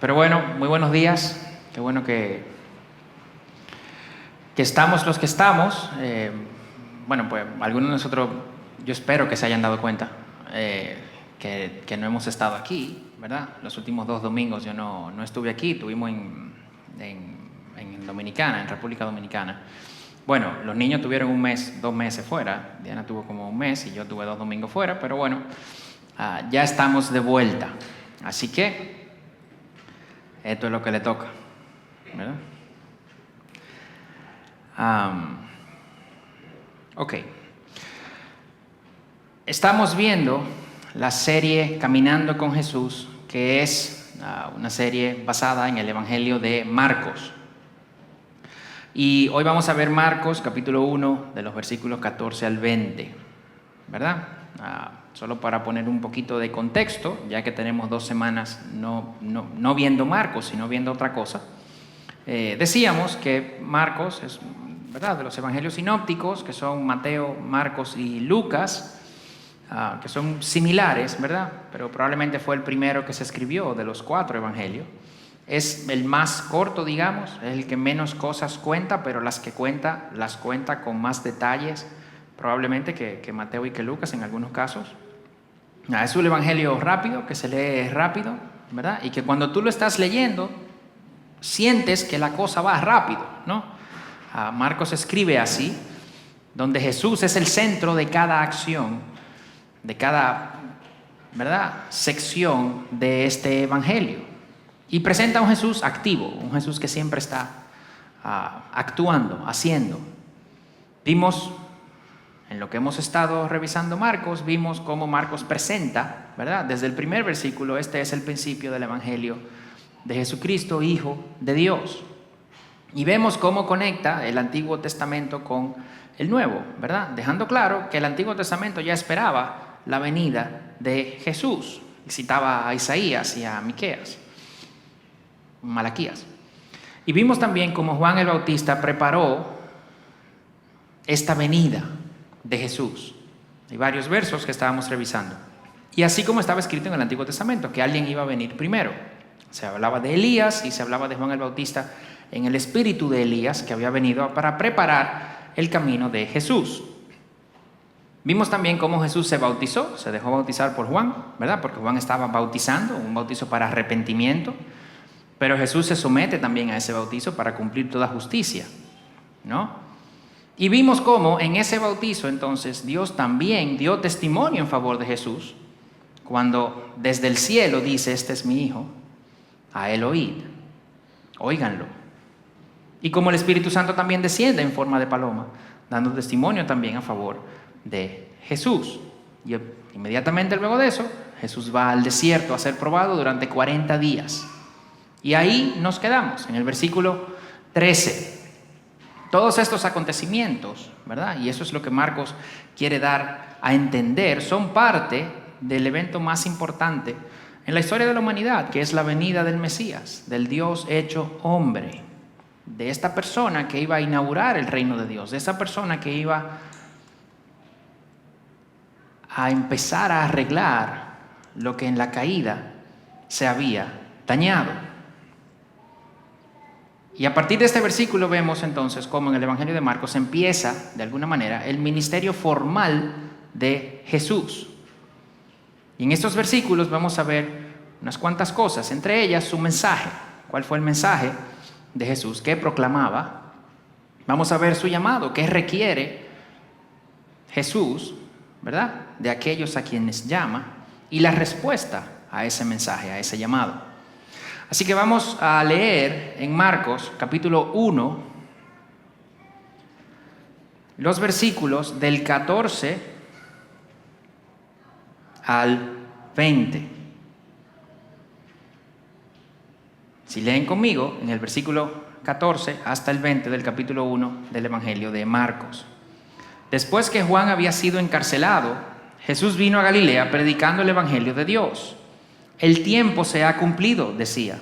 Pero bueno, muy buenos días. Qué bueno que estamos los que estamos. Bueno, pues algunos de nosotros, yo espero que se hayan dado cuenta que no hemos estado aquí, ¿verdad? Los últimos 2 domingos yo no estuve aquí, estuvimos en Dominicana, en República Dominicana. Bueno, los niños tuvieron 2 meses fuera. Diana tuvo como 1 mes y yo tuve 2 domingos fuera, pero bueno, ya estamos de vuelta. Así que esto es lo que le toca, ¿verdad? Ok. Estamos viendo la serie Caminando con Jesús, que es una serie basada en el Evangelio de Marcos. Y hoy vamos a ver Marcos, capítulo 1, de los versículos 14 al 20, ¿verdad? Solo para poner un poquito de contexto, ya que tenemos 2 semanas no viendo Marcos, sino viendo otra cosa. Decíamos que Marcos es, ¿verdad?, de los evangelios sinópticos, que son Mateo, Marcos y Lucas, que son similares, ¿verdad? Pero probablemente fue el primero que se escribió de los 4 evangelios. Es el más corto, digamos, es el que menos cosas cuenta, pero las que cuenta, las cuenta con más detalles, probablemente que Mateo y que Lucas en algunos casos. Es un evangelio rápido, que se lee rápido, ¿verdad? Y que cuando tú lo estás leyendo, sientes que la cosa va rápido, ¿no? Marcos escribe así, donde Jesús es el centro de cada acción, de cada, ¿verdad?, sección de este evangelio. Y presenta a un Jesús activo, un Jesús que siempre está actuando, haciendo. Vimos, en lo que hemos estado revisando Marcos, vimos cómo Marcos presenta, ¿verdad? Desde el primer versículo, este es el principio del Evangelio de Jesucristo, Hijo de Dios. Y vemos cómo conecta el Antiguo Testamento con el Nuevo, ¿verdad? Dejando claro que el Antiguo Testamento ya esperaba la venida de Jesús. Y citaba a Isaías y a Miqueas, Malaquías. Y vimos también cómo Juan el Bautista preparó esta venida de Jesús. Hay varios versos que estábamos revisando. Y así como estaba escrito en el Antiguo Testamento, que alguien iba a venir primero. Se hablaba de Elías y se hablaba de Juan el Bautista en el espíritu de Elías, que había venido para preparar el camino de Jesús. Vimos también cómo Jesús se bautizó, se dejó bautizar por Juan, ¿verdad? Porque Juan estaba bautizando, un bautizo para arrepentimiento. Pero Jesús se somete también a ese bautizo para cumplir toda justicia, ¿no? Y vimos cómo en ese bautizo entonces Dios también dio testimonio en favor de Jesús cuando desde el cielo dice: este es mi Hijo, a él oíd, óiganlo. Y como el Espíritu Santo también desciende en forma de paloma, dando testimonio también a favor de Jesús. Y inmediatamente luego de eso, Jesús va al desierto a ser probado durante 40 días. Y ahí nos quedamos, en el versículo 13. Todos estos acontecimientos, ¿verdad? Y eso es lo que Marcos quiere dar a entender, son parte del evento más importante en la historia de la humanidad, que es la venida del Mesías, del Dios hecho hombre, de esta persona que iba a inaugurar el reino de Dios, de esa persona que iba a empezar a arreglar lo que en la caída se había dañado. Y a partir de este versículo vemos entonces cómo en el Evangelio de Marcos empieza, de alguna manera, el ministerio formal de Jesús. Y en estos versículos vamos a ver unas cuantas cosas, entre ellas su mensaje. ¿Cuál fue el mensaje de Jesús? ¿Qué proclamaba? Vamos a ver su llamado, qué requiere Jesús, ¿verdad?, de aquellos a quienes llama, y la respuesta a ese mensaje, a ese llamado. Así que vamos a leer en Marcos capítulo 1 los versículos del 14 al 20. Si leen conmigo, en el versículo 14 hasta el 20 del capítulo 1 del Evangelio de Marcos. Después que Juan había sido encarcelado, Jesús vino a Galilea predicando el Evangelio de Dios. El tiempo se ha cumplido, decía,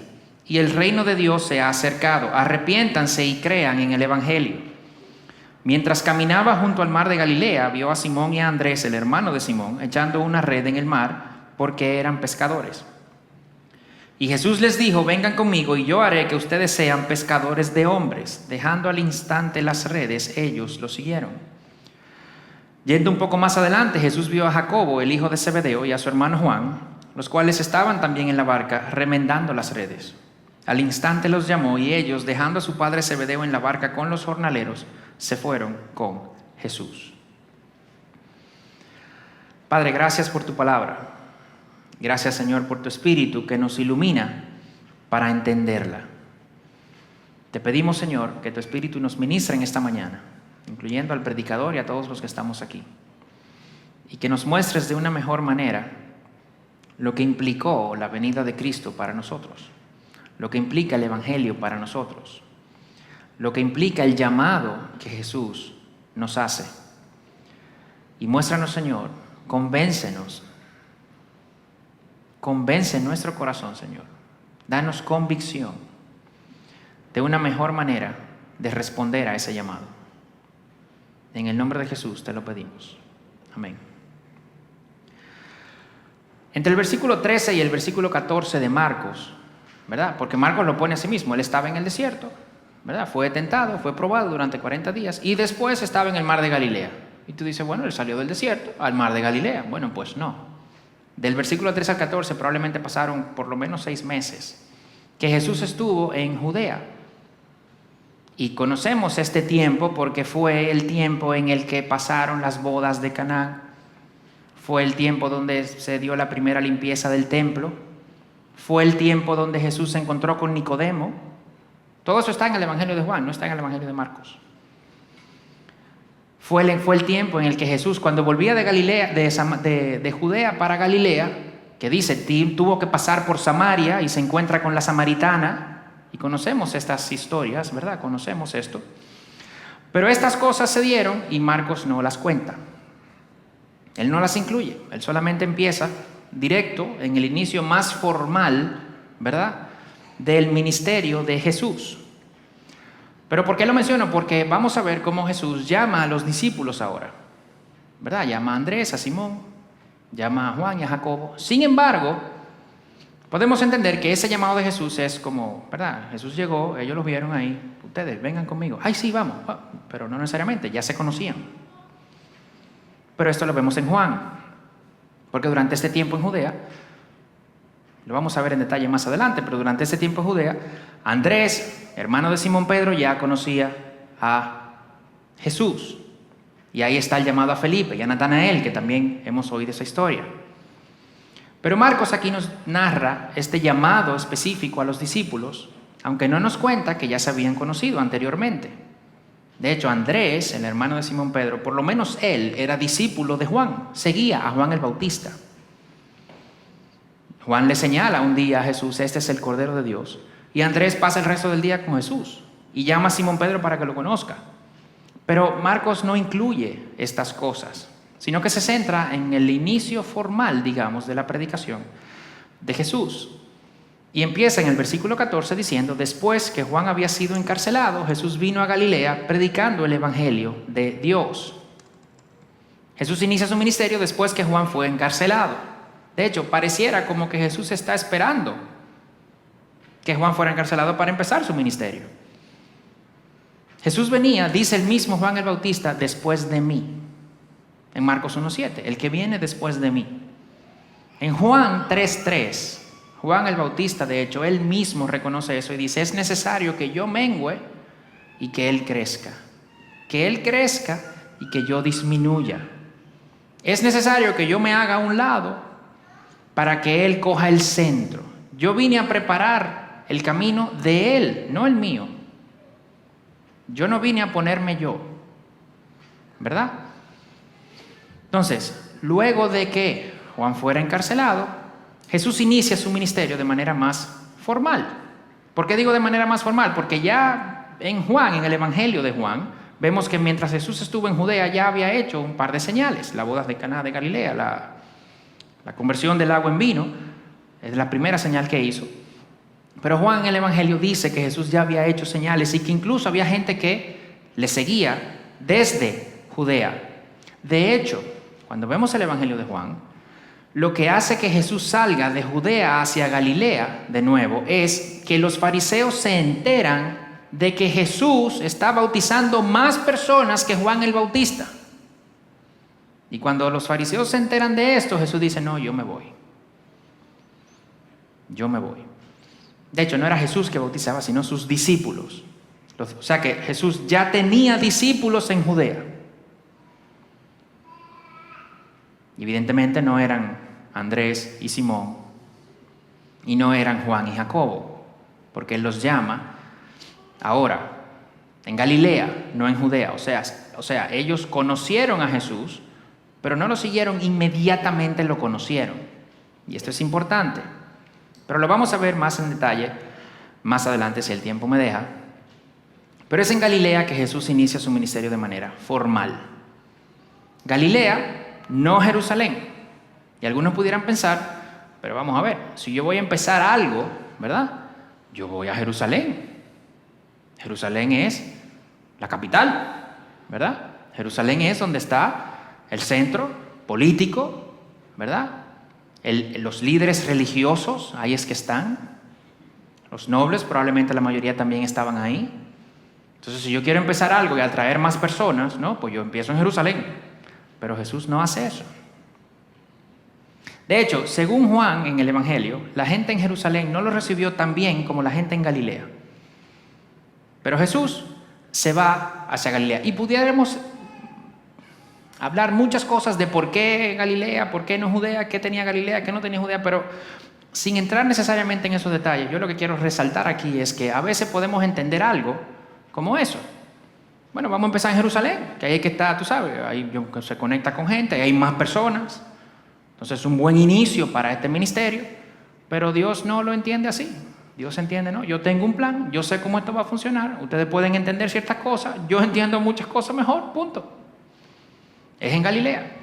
y el reino de Dios se ha acercado. Arrepiéntanse y crean en el Evangelio. Mientras caminaba junto al mar de Galilea, vio a Simón y a Andrés, el hermano de Simón, echando una red en el mar porque eran pescadores. Y Jesús les dijo: vengan conmigo y yo haré que ustedes sean pescadores de hombres. Dejando al instante las redes, ellos lo siguieron. Yendo un poco más adelante, Jesús vio a Jacobo, el hijo de Zebedeo, y a su hermano Juan, los cuales estaban también en la barca remendando las redes. Al instante los llamó y ellos, dejando a su padre Zebedeo en la barca con los jornaleros, se fueron con Jesús. Padre, gracias por tu palabra. Gracias, Señor, por tu Espíritu que nos ilumina para entenderla. Te pedimos, Señor, que tu Espíritu nos ministre en esta mañana, incluyendo al predicador y a todos los que estamos aquí, y que nos muestres de una mejor manera lo que implicó la venida de Cristo para nosotros, lo que implica el Evangelio para nosotros, lo que implica el llamado que Jesús nos hace. Y muéstranos, Señor, convéncenos. Convence nuestro corazón, Señor. Danos convicción de una mejor manera de responder a ese llamado. En el nombre de Jesús te lo pedimos. Amén. Entre el versículo 13 y el versículo 14 de Marcos, ¿verdad? Porque Marcos lo pone a sí mismo. Él estaba en el desierto, ¿verdad? Fue tentado, fue probado durante 40 días y después estaba en el mar de Galilea. Y tú dices, bueno, él salió del desierto al mar de Galilea. Bueno, pues no. Del versículo 13 al 14 probablemente pasaron por lo menos 6 meses que Jesús estuvo en Judea. Y conocemos este tiempo porque fue el tiempo en el que pasaron las bodas de Caná. Fue el tiempo donde se dio la primera limpieza del templo. Fue el tiempo donde Jesús se encontró con Nicodemo. Todo eso está en el Evangelio de Juan, no está en el Evangelio de Marcos. Fue el tiempo en el que Jesús, cuando volvía de Galilea, de Judea para Galilea, que dice, tuvo que pasar por Samaria y se encuentra con la samaritana, y conocemos estas historias, ¿verdad? Conocemos esto. Pero estas cosas se dieron y Marcos no las cuenta. Él no las incluye, él solamente empieza directo en el inicio más formal, ¿verdad?, del ministerio de Jesús. ¿Pero por qué lo menciono? Porque vamos a ver cómo Jesús llama a los discípulos ahora, ¿verdad? Llama a Andrés, a Simón, llama a Juan y a Jacobo. Sin embargo, podemos entender que ese llamado de Jesús es como, ¿verdad? Jesús llegó, ellos los vieron ahí, ustedes vengan conmigo. Ay, sí, vamos. Pero no necesariamente, ya se conocían. Pero esto lo vemos en Juan, porque durante este tiempo en Judea, lo vamos a ver en detalle más adelante, pero durante este tiempo en Judea, Andrés, hermano de Simón Pedro, ya conocía a Jesús. Y ahí está el llamado a Felipe y a Natanael, que también hemos oído esa historia. Pero Marcos aquí nos narra este llamado específico a los discípulos, aunque no nos cuenta que ya se habían conocido anteriormente. De hecho, Andrés, el hermano de Simón Pedro, por lo menos él era discípulo de Juan, seguía a Juan el Bautista. Juan le señala un día a Jesús, este es el Cordero de Dios. Y Andrés pasa el resto del día con Jesús y llama a Simón Pedro para que lo conozca. Pero Marcos no incluye estas cosas, sino que se centra en el inicio formal, digamos, de la predicación de Jesús. Y empieza en el versículo 14 diciendo, después que Juan había sido encarcelado, Jesús vino a Galilea predicando el Evangelio de Dios. Jesús inicia su ministerio después que Juan fue encarcelado. De hecho, pareciera como que Jesús está esperando que Juan fuera encarcelado para empezar su ministerio. Jesús venía, dice el mismo Juan el Bautista, después de mí. En Marcos 1:7, el que viene después de mí. En Juan 3:3, Juan el Bautista, de hecho, él mismo reconoce eso y dice, es necesario que yo mengüe y que él crezca. Que él crezca y que yo disminuya. Es necesario que yo me haga a un lado para que él coja el centro. Yo vine a preparar el camino de él, no el mío. Yo no vine a ponerme yo, ¿verdad? Entonces, luego de que Juan fuera encarcelado, Jesús inicia su ministerio de manera más formal. ¿Por qué digo de manera más formal? Porque ya en Juan, en el Evangelio de Juan, vemos que mientras Jesús estuvo en Judea ya había hecho un par de señales. La boda de Caná de Galilea, la conversión del agua en vino, es la primera señal que hizo. Pero Juan en el Evangelio dice que Jesús ya había hecho señales y que incluso había gente que le seguía desde Judea. De hecho, cuando vemos el Evangelio de Juan, lo que hace que Jesús salga de Judea hacia Galilea de nuevo es que los fariseos se enteran de que Jesús está bautizando más personas que Juan el Bautista. Y cuando los fariseos se enteran de esto, Jesús dice, no, yo me voy. Yo me voy. De hecho, no era Jesús que bautizaba, sino sus discípulos. O sea que Jesús ya tenía discípulos en Judea. Evidentemente no eran Andrés y Simón, y no eran Juan y Jacobo, porque Él los llama ahora en Galilea, no en Judea. O sea, ellos conocieron a Jesús, pero no lo siguieron inmediatamente, lo conocieron. Y esto es importante. Pero lo vamos a ver más en detalle más adelante si el tiempo me deja. Pero es en Galilea que Jesús inicia su ministerio de manera formal. Galilea, no Jerusalén. Y algunos pudieran pensar, pero vamos a ver, si yo voy a empezar algo, ¿verdad? Yo voy a Jerusalén. Jerusalén es la capital, ¿verdad? Jerusalén es donde está el centro político, ¿verdad? Los líderes religiosos, ahí es que están. Los nobles, probablemente la mayoría también estaban ahí. Entonces, si yo quiero empezar algo y atraer más personas, ¿no? Pues yo empiezo en Jerusalén. Pero Jesús no hace eso. De hecho, según Juan en el Evangelio, la gente en Jerusalén no lo recibió tan bien como la gente en Galilea. Pero Jesús se va hacia Galilea. Y pudiéramos hablar muchas cosas de por qué Galilea, por qué no Judea, qué tenía Galilea, qué no tenía Judea, pero sin entrar necesariamente en esos detalles, yo lo que quiero resaltar aquí es que a veces podemos entender algo como eso. Bueno, vamos a empezar en Jerusalén, que ahí es que está, tú sabes, ahí se conecta con gente, ahí hay más personas. Entonces es un buen inicio para este ministerio, pero Dios no lo entiende así. Dios entiende, no, yo tengo un plan, yo sé cómo esto va a funcionar, ustedes pueden entender ciertas cosas, yo entiendo muchas cosas mejor, punto. Es en Galilea.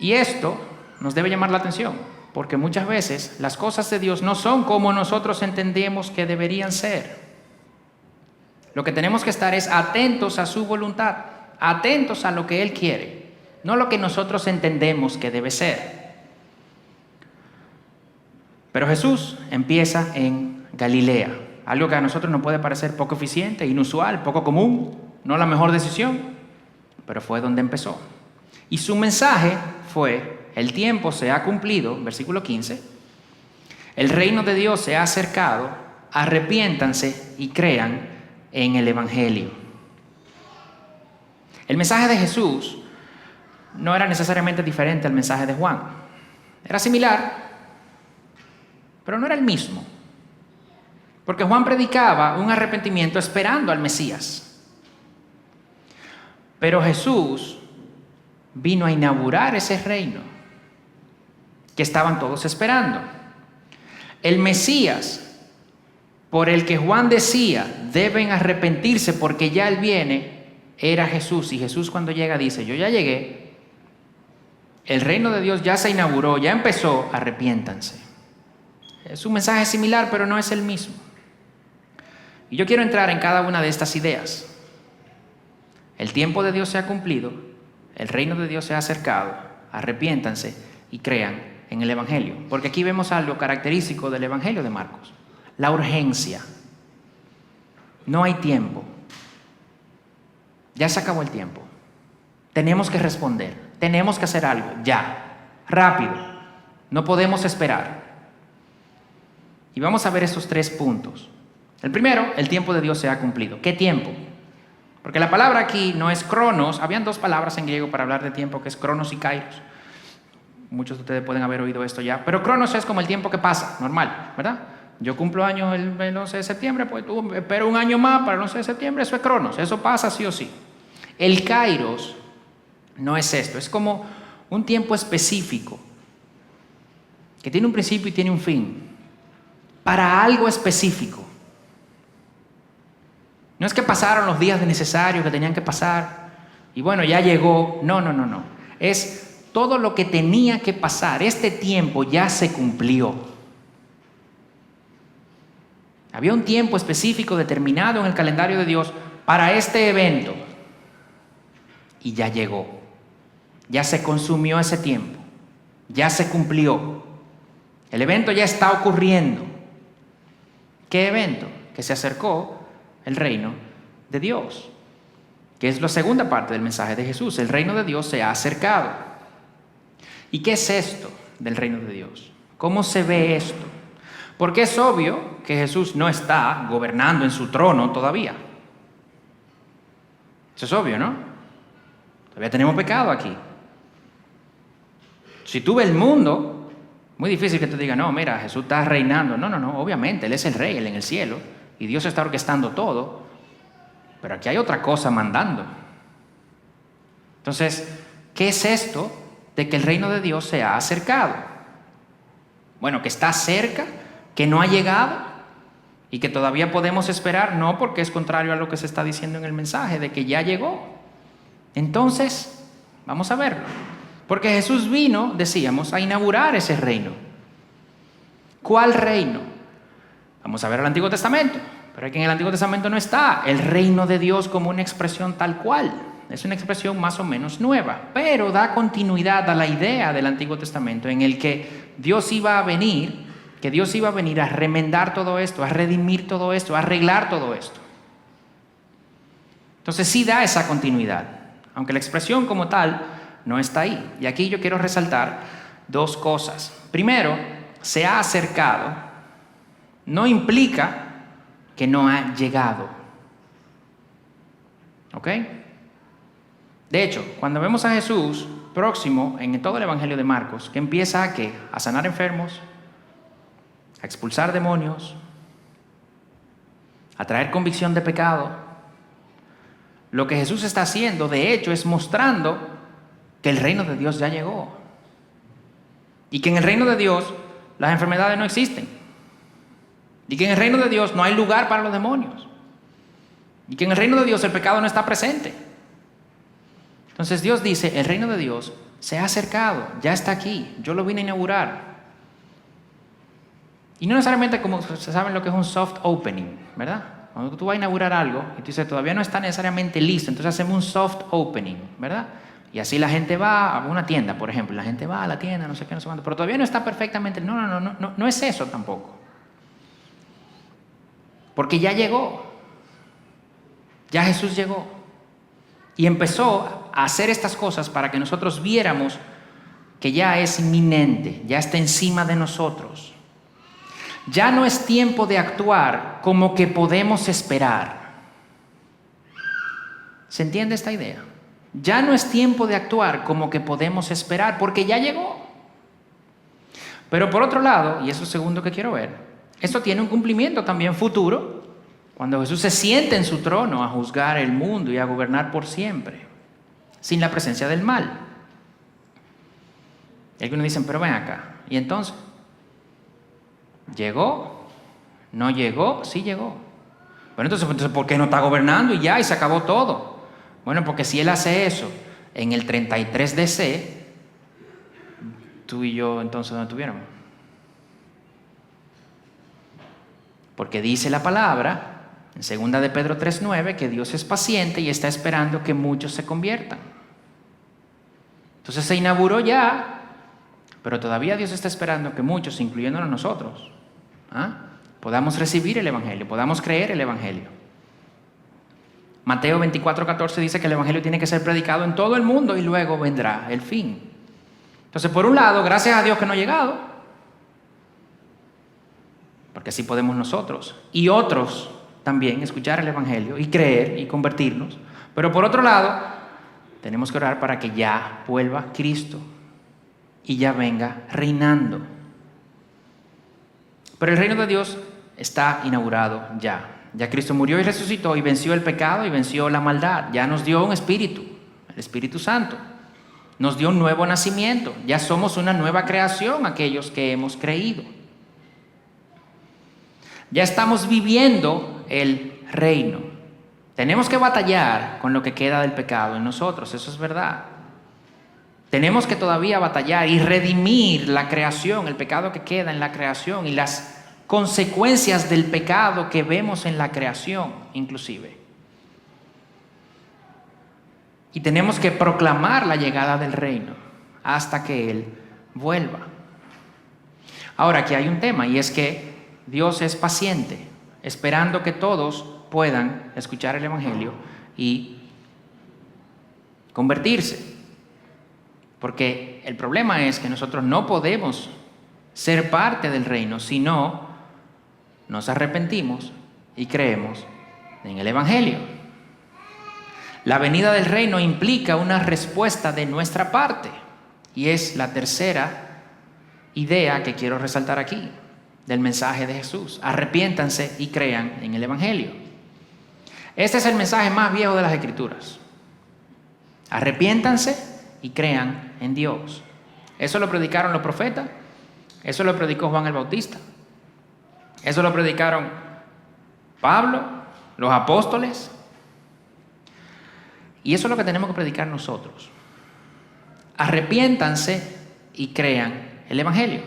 Y esto nos debe llamar la atención, porque muchas veces las cosas de Dios no son como nosotros entendemos que deberían ser. Lo que tenemos que estar es atentos a su voluntad, atentos a lo que Él quiere. No lo que nosotros entendemos que debe ser. Pero Jesús empieza en Galilea, algo que a nosotros nos puede parecer poco eficiente, inusual, poco común, no la mejor decisión, pero fue donde empezó. Y su mensaje fue, el tiempo se ha cumplido, versículo 15, el reino de Dios se ha acercado, arrepiéntanse y crean en el Evangelio. El mensaje de Jesús no era necesariamente diferente al mensaje de Juan. Era similar, pero no era el mismo. Porque Juan predicaba un arrepentimiento esperando al Mesías. Pero Jesús vino a inaugurar ese reino que estaban todos esperando. El Mesías, por el que Juan decía, deben arrepentirse porque ya Él viene, era Jesús. Y Jesús cuando llega dice, yo ya llegué, el reino de Dios ya se inauguró, ya empezó, arrepiéntanse. Es un mensaje similar, pero no es el mismo. Y yo quiero entrar en cada una de estas ideas. El tiempo de Dios se ha cumplido, el reino de Dios se ha acercado, arrepiéntanse y crean en el Evangelio. Porque aquí vemos algo característico del Evangelio de Marcos. La urgencia. No hay tiempo. Ya se acabó el tiempo. Tenemos que responder. Tenemos que hacer algo. Ya. Rápido. No podemos esperar. Y vamos a ver estos 3 puntos. El primero, el tiempo de Dios se ha cumplido. ¿Qué tiempo? Porque la palabra aquí no es cronos. Habían 2 palabras en griego para hablar de tiempo, que es cronos y kairos. Muchos de ustedes pueden haber oído esto ya. Pero cronos es como el tiempo que pasa, normal, ¿verdad? Yo cumplo años el 11 de septiembre, pues tú espero un año más para el 11 de septiembre, eso es cronos, eso pasa sí o sí. El kairos no es esto, es como un tiempo específico, que tiene un principio y tiene un fin, para algo específico. No es que pasaron los días necesarios que tenían que pasar, y bueno, ya llegó, no. Es todo lo que tenía que pasar, este tiempo ya se cumplió. Había un tiempo específico determinado en el calendario de Dios para este evento. Y ya llegó. Ya se consumió ese tiempo. Ya se cumplió. El evento ya está ocurriendo. ¿Qué evento? Que se acercó el reino de Dios, que es la segunda parte del mensaje de Jesús. El reino de Dios se ha acercado. ¿Y qué es esto del reino de Dios? ¿Cómo se ve esto? Porque es obvio que Jesús no está gobernando en su trono todavía. Eso es obvio, ¿no? Todavía tenemos pecado aquí. Si tú ves el mundo, muy difícil que te diga, no, mira, Jesús está reinando. No, obviamente, Él es el rey, Él en el cielo, y Dios está orquestando todo, pero aquí hay otra cosa mandando. Entonces, ¿qué es esto de que el reino de Dios se ha acercado? Bueno, que está cerca, que no ha llegado y que todavía podemos esperar, no, porque es contrario a lo que se está diciendo en el mensaje, de que ya llegó. Entonces, vamos a verlo. Porque Jesús vino, decíamos, a inaugurar ese reino. ¿Cuál reino? Vamos a ver el Antiguo Testamento, pero aquí en el Antiguo Testamento no está el reino de Dios como una expresión tal cual. Es una expresión más o menos nueva, pero da continuidad a la idea del Antiguo Testamento en el que Dios iba a venir, a remendar todo esto, a redimir todo esto, a arreglar todo esto. Entonces sí da esa continuidad, aunque la expresión como tal no está ahí. Y aquí yo quiero resaltar dos cosas. Primero, se ha acercado, no implica que no ha llegado. ¿Ok? De hecho, cuando vemos a Jesús próximo en todo el Evangelio de Marcos, que empieza ¿a qué? A sanar enfermos, a expulsar demonios, a traer convicción de pecado. Lo que Jesús está haciendo, de hecho, es mostrando que el reino de Dios ya llegó. Y que en el reino de Dios las enfermedades no existen. Y que en el reino de Dios no hay lugar para los demonios. Y que en el reino de Dios el pecado no está presente. Entonces Dios dice, el reino de Dios se ha acercado, ya está aquí, yo lo vine a inaugurar. Y no necesariamente como se saben lo que es un soft opening, ¿verdad? Cuando tú vas a inaugurar algo y tú dices, todavía no está necesariamente listo, entonces hacemos un soft opening, ¿verdad? Y así la gente va a una tienda, por ejemplo, la gente va a la tienda, no sé qué, no sé cuánto, pero todavía no está perfectamente, no es eso tampoco. Porque ya llegó, ya Jesús llegó y empezó a hacer estas cosas para que nosotros viéramos que ya es inminente, ya está encima de nosotros. Ya no es tiempo de actuar como que podemos esperar. ¿Se entiende esta idea? Ya no es tiempo de actuar como que podemos esperar, porque ya llegó. Pero por otro lado, y eso es lo segundo que quiero ver, esto tiene un cumplimiento también futuro, cuando Jesús se siente en su trono a juzgar el mundo y a gobernar por siempre, sin la presencia del mal. Y algunos dicen, pero ven acá, ¿y entonces? ¿Llegó? ¿No llegó? Sí llegó. Bueno, entonces, ¿por qué no está gobernando y ya, y se acabó todo? Bueno, porque si Él hace eso en el 33 DC, tú y yo entonces ¿dónde estuviéramos? Porque dice la palabra en 2 de Pedro 3:9 que Dios es paciente y está esperando que muchos se conviertan. Entonces se inauguró ya, pero todavía Dios está esperando que muchos, incluyéndonos nosotros, podamos recibir el Evangelio, podamos creer el Evangelio. Mateo 24:14 dice que el Evangelio tiene que ser predicado en todo el mundo y luego vendrá el fin. Entonces, por un lado, gracias a Dios que no ha llegado, porque así podemos nosotros y otros también escuchar el Evangelio y creer y convertirnos. Pero por otro lado, tenemos que orar para que ya vuelva Cristo y ya venga reinando. Pero el reino de Dios está inaugurado ya. Ya Cristo murió y resucitó y venció el pecado y venció la maldad. Ya nos dio un espíritu, el Espíritu Santo. Nos dio un nuevo nacimiento. Ya somos una nueva creación aquellos que hemos creído. Ya estamos viviendo el reino. Tenemos que batallar con lo que queda del pecado en nosotros, eso es verdad. Tenemos que todavía batallar y redimir la creación, el pecado que queda en la creación y las consecuencias del pecado que vemos en la creación, inclusive. Y tenemos que proclamar la llegada del reino hasta que Él vuelva. Ahora, aquí hay un tema, y es que Dios es paciente, esperando que todos puedan escuchar el Evangelio y convertirse. Porque el problema es que nosotros no podemos ser parte del reino si no nos arrepentimos y creemos en el Evangelio. La venida del reino implica una respuesta de nuestra parte, y es la tercera idea que quiero resaltar aquí del mensaje de Jesús. Arrepiéntanse y crean en el Evangelio. Este es el mensaje más viejo de las Escrituras. Arrepiéntanse y crean en Dios. Eso lo predicaron los profetas, eso lo predicó Juan el Bautista, eso lo predicaron Pablo, los apóstoles, y eso es lo que tenemos que predicar nosotros. Arrepiéntanse y crean el Evangelio.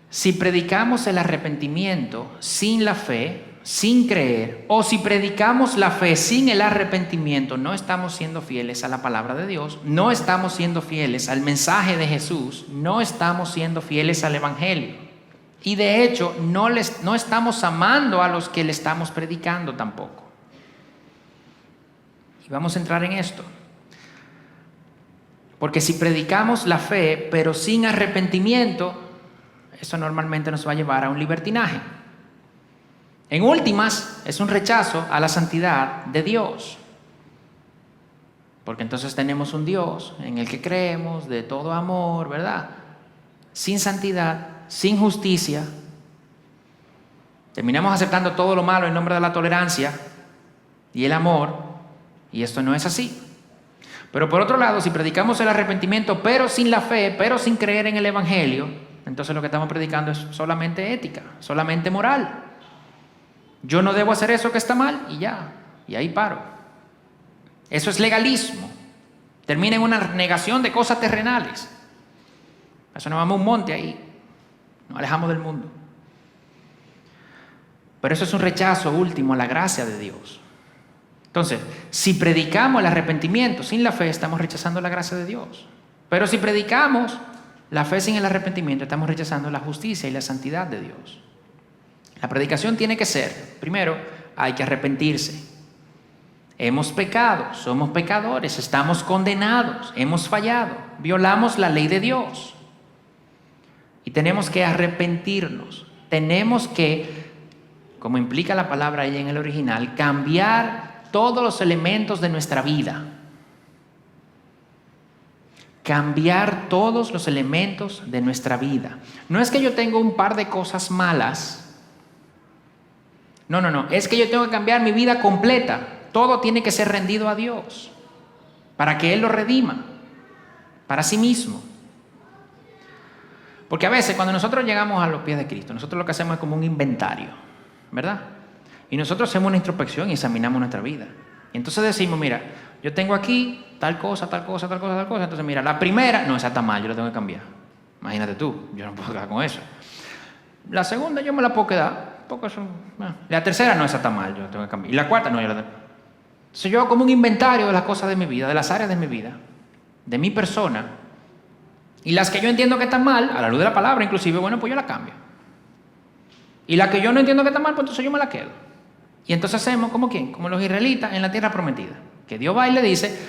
Si predicamos el arrepentimiento sin la fe, sin creer, o si predicamos la fe sin el arrepentimiento, no estamos siendo fieles a la palabra de Dios, no estamos siendo fieles al mensaje de Jesús, no estamos siendo fieles al Evangelio. Y de hecho, no estamos amando a los que le estamos predicando tampoco. Y vamos a entrar en esto. Porque si predicamos la fe, pero sin arrepentimiento, eso normalmente nos va a llevar a un libertinaje. En últimas, es un rechazo a la santidad de Dios. Porque entonces tenemos un Dios en el que creemos de todo amor, ¿verdad? Sin santidad, sin justicia. Terminamos aceptando todo lo malo en nombre de la tolerancia y el amor, y esto no es así. Pero por otro lado, si predicamos el arrepentimiento, pero sin la fe, pero sin creer en el Evangelio, entonces lo que estamos predicando es solamente ética, solamente moral. Yo no debo hacer eso que está mal y ya, y ahí paro. Eso es legalismo. Termina en una negación de cosas terrenales. Eso nos vamos a un monte ahí, nos alejamos del mundo. Pero eso es un rechazo último a la gracia de Dios. Entonces, si predicamos el arrepentimiento sin la fe, estamos rechazando la gracia de Dios. Pero si predicamos la fe sin el arrepentimiento, estamos rechazando la justicia y la santidad de Dios. La predicación tiene que ser, primero, hay que arrepentirse. Hemos pecado, somos pecadores, estamos condenados, hemos fallado, violamos la ley de Dios. Y tenemos que arrepentirnos. Tenemos que, como implica la palabra ahí en el original, cambiar todos los elementos de nuestra vida. Cambiar todos los elementos de nuestra vida. No es que yo tengo un par de cosas malas. No. Es que yo tengo que cambiar mi vida completa. Todo tiene que ser rendido a Dios para que Él lo redima para sí mismo. Porque a veces cuando nosotros llegamos a los pies de Cristo, nosotros lo que hacemos es como un inventario, ¿verdad? Y nosotros hacemos una introspección y examinamos nuestra vida. Y entonces decimos, mira, yo tengo aquí tal cosa. Entonces, mira, la primera, no, esa está mal, yo la tengo que cambiar. Imagínate tú, yo no puedo quedar con eso. La segunda yo me la puedo quedar. La tercera, no, esa está mal, yo la tengo que cambiar. Y la cuarta, no, yo la tengo. Entonces yo hago como un inventario de las cosas de mi vida, de las áreas de mi vida, de mi persona. Y las que yo entiendo que están mal, a la luz de la palabra inclusive, bueno, pues yo la cambio. Y la que yo no entiendo que está mal, pues entonces yo me la quedo. Y entonces hacemos como ¿quién? Como los israelitas en la tierra prometida. Que Dios va y le dice,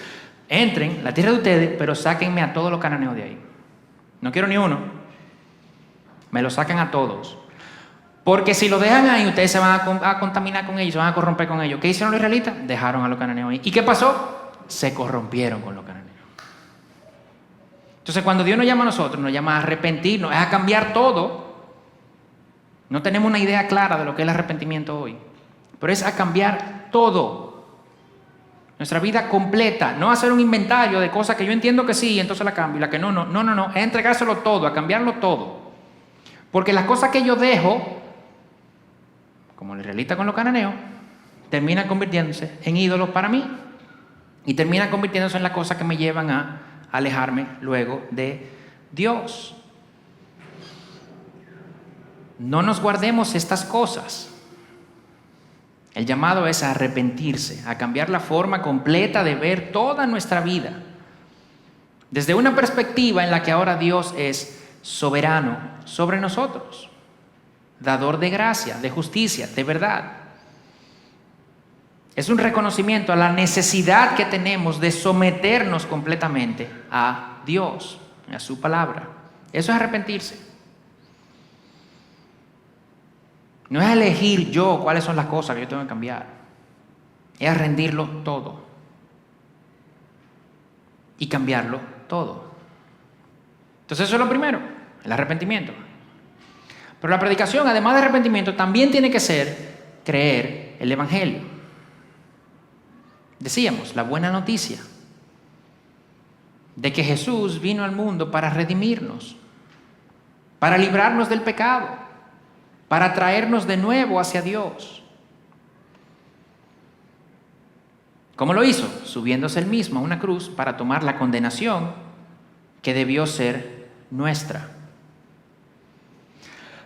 entren, la tierra de ustedes, pero sáquenme a todos los cananeos de ahí. No quiero ni uno. Me lo sacan a todos. Porque si lo dejan ahí, ustedes se van a contaminar con ellos, se van a corromper con ellos. ¿Qué hicieron los israelitas? Dejaron a los cananeos ahí. ¿Y qué pasó? Se corrompieron con los cananeos. Entonces cuando Dios nos llama a nosotros, nos llama a arrepentirnos, es a cambiar todo. No tenemos una idea clara de lo que es el arrepentimiento hoy. Pero es a cambiar todo. Nuestra vida completa. No hacer un inventario de cosas que yo entiendo que sí y entonces la cambio y la que no. Es entregárselo todo, a cambiarlo todo. Porque las cosas que yo dejo, como el israelita con los cananeos, terminan convirtiéndose en ídolos para mí. Y terminan convirtiéndose en las cosas que me llevan a alejarme luego de Dios. No nos guardemos estas cosas. El llamado es a arrepentirse, a cambiar la forma completa de ver toda nuestra vida. Desde una perspectiva en la que ahora Dios es soberano sobre nosotros, dador de gracia, de justicia, de verdad. Es un reconocimiento a la necesidad que tenemos de someternos completamente a Dios, a su palabra. Eso es arrepentirse. No es elegir yo cuáles son las cosas que yo tengo que cambiar. Es rendirlo todo y cambiarlo todo. Entonces eso es lo primero, el arrepentimiento. Pero la predicación, además de arrepentimiento, también tiene que ser creer el Evangelio. Decíamos, la buena noticia de que Jesús vino al mundo para redimirnos, para librarnos del pecado, para traernos de nuevo hacia Dios. ¿Cómo lo hizo? Subiéndose él mismo a una cruz para tomar la condenación que debió ser nuestra.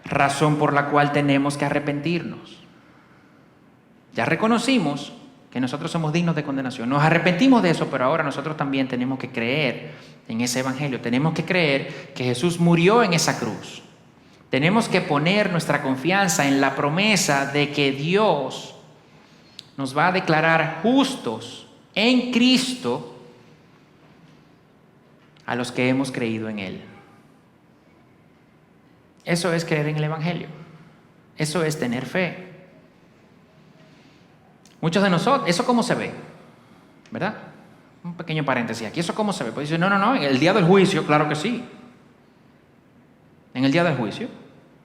Razón por la cual tenemos que arrepentirnos. Ya reconocimos que nosotros somos dignos de condenación. Nos arrepentimos de eso, pero ahora nosotros también tenemos que creer en ese evangelio. Tenemos que creer que Jesús murió en esa cruz. Tenemos que poner nuestra confianza en la promesa de que Dios nos va a declarar justos en Cristo a los que hemos creído en Él. Eso es creer en el evangelio. Eso es tener fe. Muchos de nosotros, ¿eso cómo se ve? ¿Verdad? Un pequeño paréntesis aquí. ¿Eso cómo se ve? Pues dicen, no, en el día del juicio, claro que sí. En el día del juicio.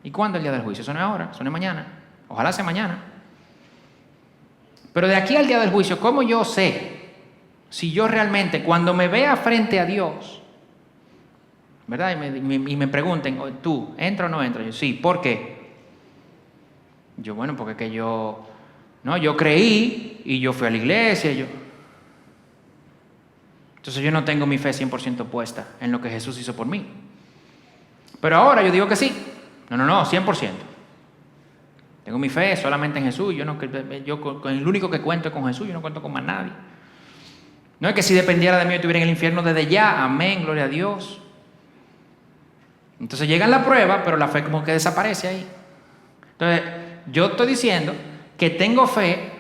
¿Y cuándo el día del juicio? Eso no es ahora, eso no es mañana. Ojalá sea mañana. Pero de aquí al día del juicio, ¿cómo yo sé si yo realmente, cuando me vea frente a Dios, ¿verdad? Y me pregunten, ¿tú entra o no entra? Yo, sí, ¿por qué? Yo, bueno, porque que yo creí y yo fui a la iglesia. Entonces yo no tengo mi fe 100% puesta en lo que Jesús hizo por mí. Pero ahora yo digo que sí. No, 100%. Tengo mi fe solamente en Jesús. Yo con el único que cuento es con Jesús. Yo no cuento con más nadie. No es que si dependiera de mí yo estuviera en el infierno desde ya. Amén, gloria a Dios. Entonces llega la prueba, pero la fe como que desaparece ahí. Entonces yo estoy diciendo que tengo fe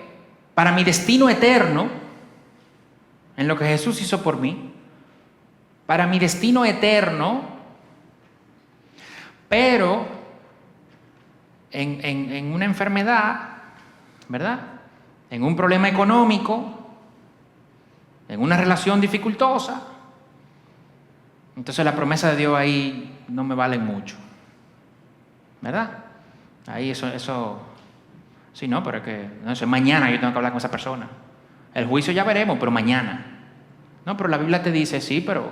para mi destino eterno en lo que Jesús hizo por mí, para mi destino eterno, pero en una enfermedad, ¿verdad? En un problema económico, en una relación dificultosa. Entonces la promesa de Dios ahí no me vale mucho, ¿verdad? Ahí eso sí, no, pero es que no sé, mañana yo tengo que hablar con esa persona. El juicio ya veremos, pero mañana. No, pero la Biblia te dice, sí, pero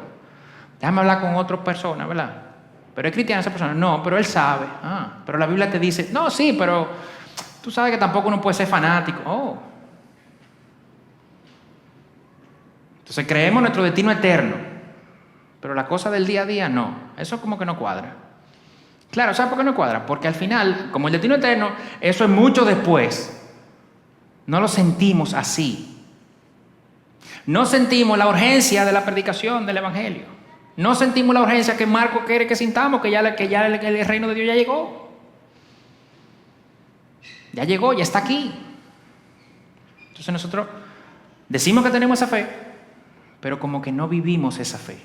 déjame hablar con otra persona, ¿verdad? Pero es cristiana esa persona. No, pero él sabe. Pero la Biblia te dice, no, sí, pero tú sabes que tampoco uno puede ser fanático. Entonces creemos nuestro destino eterno, pero la cosa del día a día no. Eso como que no cuadra. Claro, ¿sabes por qué no cuadra? Porque al final, como el destino eterno, eso es mucho después. No lo sentimos así. No sentimos la urgencia de la predicación del evangelio. No sentimos la urgencia que Marcos quiere que sintamos, que ya el reino de Dios ya llegó. Ya llegó, ya está aquí. Entonces nosotros decimos que tenemos esa fe, pero como que no vivimos esa fe.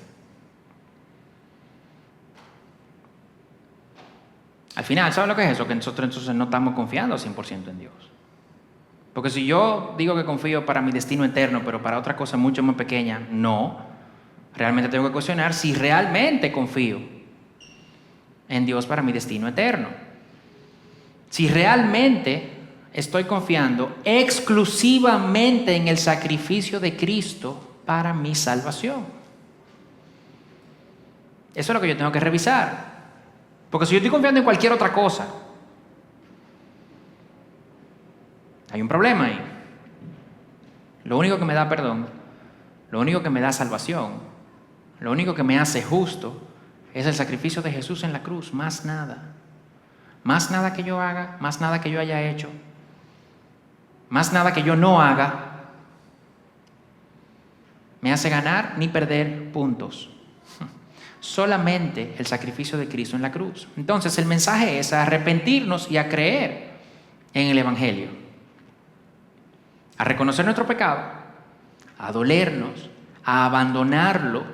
Al final, ¿sabes lo que es eso? Que nosotros entonces no estamos confiando al 100% en Dios. Porque si yo digo que confío para mi destino eterno, pero para otra cosa mucho más pequeña, no. Realmente tengo que cuestionar si realmente confío en Dios para mi destino eterno. Si realmente estoy confiando exclusivamente en el sacrificio de Cristo para mi salvación. Eso es lo que yo tengo que revisar. Porque si yo estoy confiando en cualquier otra cosa, hay un problema ahí. Lo único que me da perdón, lo único que me da salvación, lo único que me hace justo es el sacrificio de Jesús en la cruz, más nada. Más nada que yo haga, más nada que yo haya hecho, más nada que yo no haga, me hace ganar ni perder puntos Solamente el sacrificio de Cristo en la cruz. Entonces el mensaje es a arrepentirnos y a creer en el Evangelio. A reconocer nuestro pecado, a dolernos, a abandonarlo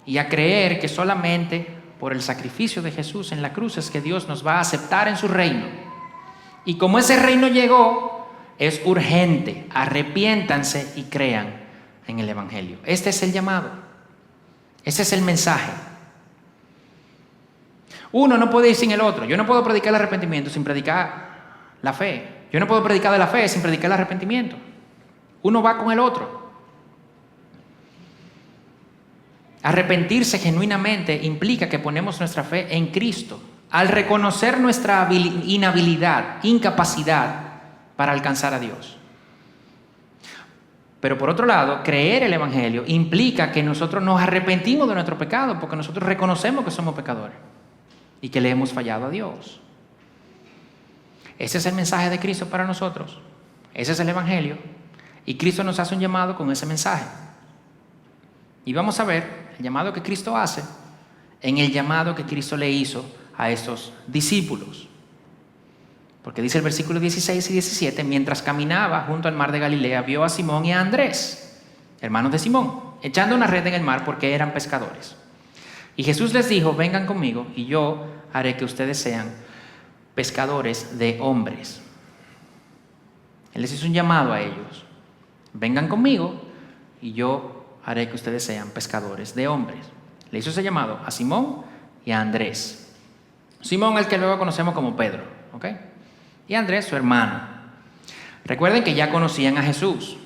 y a creer que solamente por el sacrificio de Jesús en la cruz es que Dios nos va a aceptar en su reino. Y como ese reino llegó, es urgente, arrepiéntanse y crean en el Evangelio. Este es el llamado, este es el mensaje. Uno no puede ir sin el otro. Yo no puedo predicar el arrepentimiento sin predicar la fe. Yo no puedo predicar de la fe sin predicar el arrepentimiento. Uno va con el otro. Arrepentirse genuinamente implica que ponemos nuestra fe en Cristo. Al reconocer nuestra inhabilidad, incapacidad para alcanzar a Dios. Pero por otro lado, creer el Evangelio implica que nosotros nos arrepentimos de nuestro pecado, porque nosotros reconocemos que somos pecadores y que le hemos fallado a Dios. Ese es el mensaje de Cristo para nosotros. Ese es el Evangelio. Y Cristo nos hace un llamado con ese mensaje. Y vamos a ver el llamado que Cristo hace en el llamado que Cristo le hizo a estos discípulos. Porque dice el versículo 16 y 17, mientras caminaba junto al mar de Galilea, vio a Simón y a Andrés, hermanos de Simón, echando una red en el mar porque eran pescadores. Y Jesús les dijo, vengan conmigo y yo haré que ustedes sean pescadores de hombres. Él les hizo un llamado a ellos. Vengan conmigo y yo haré que ustedes sean pescadores de hombres. Le hizo ese llamado a Simón y a Andrés. Simón, el que luego conocemos como Pedro, ¿ok? Y Andrés, su hermano. Recuerden que ya conocían a Jesús,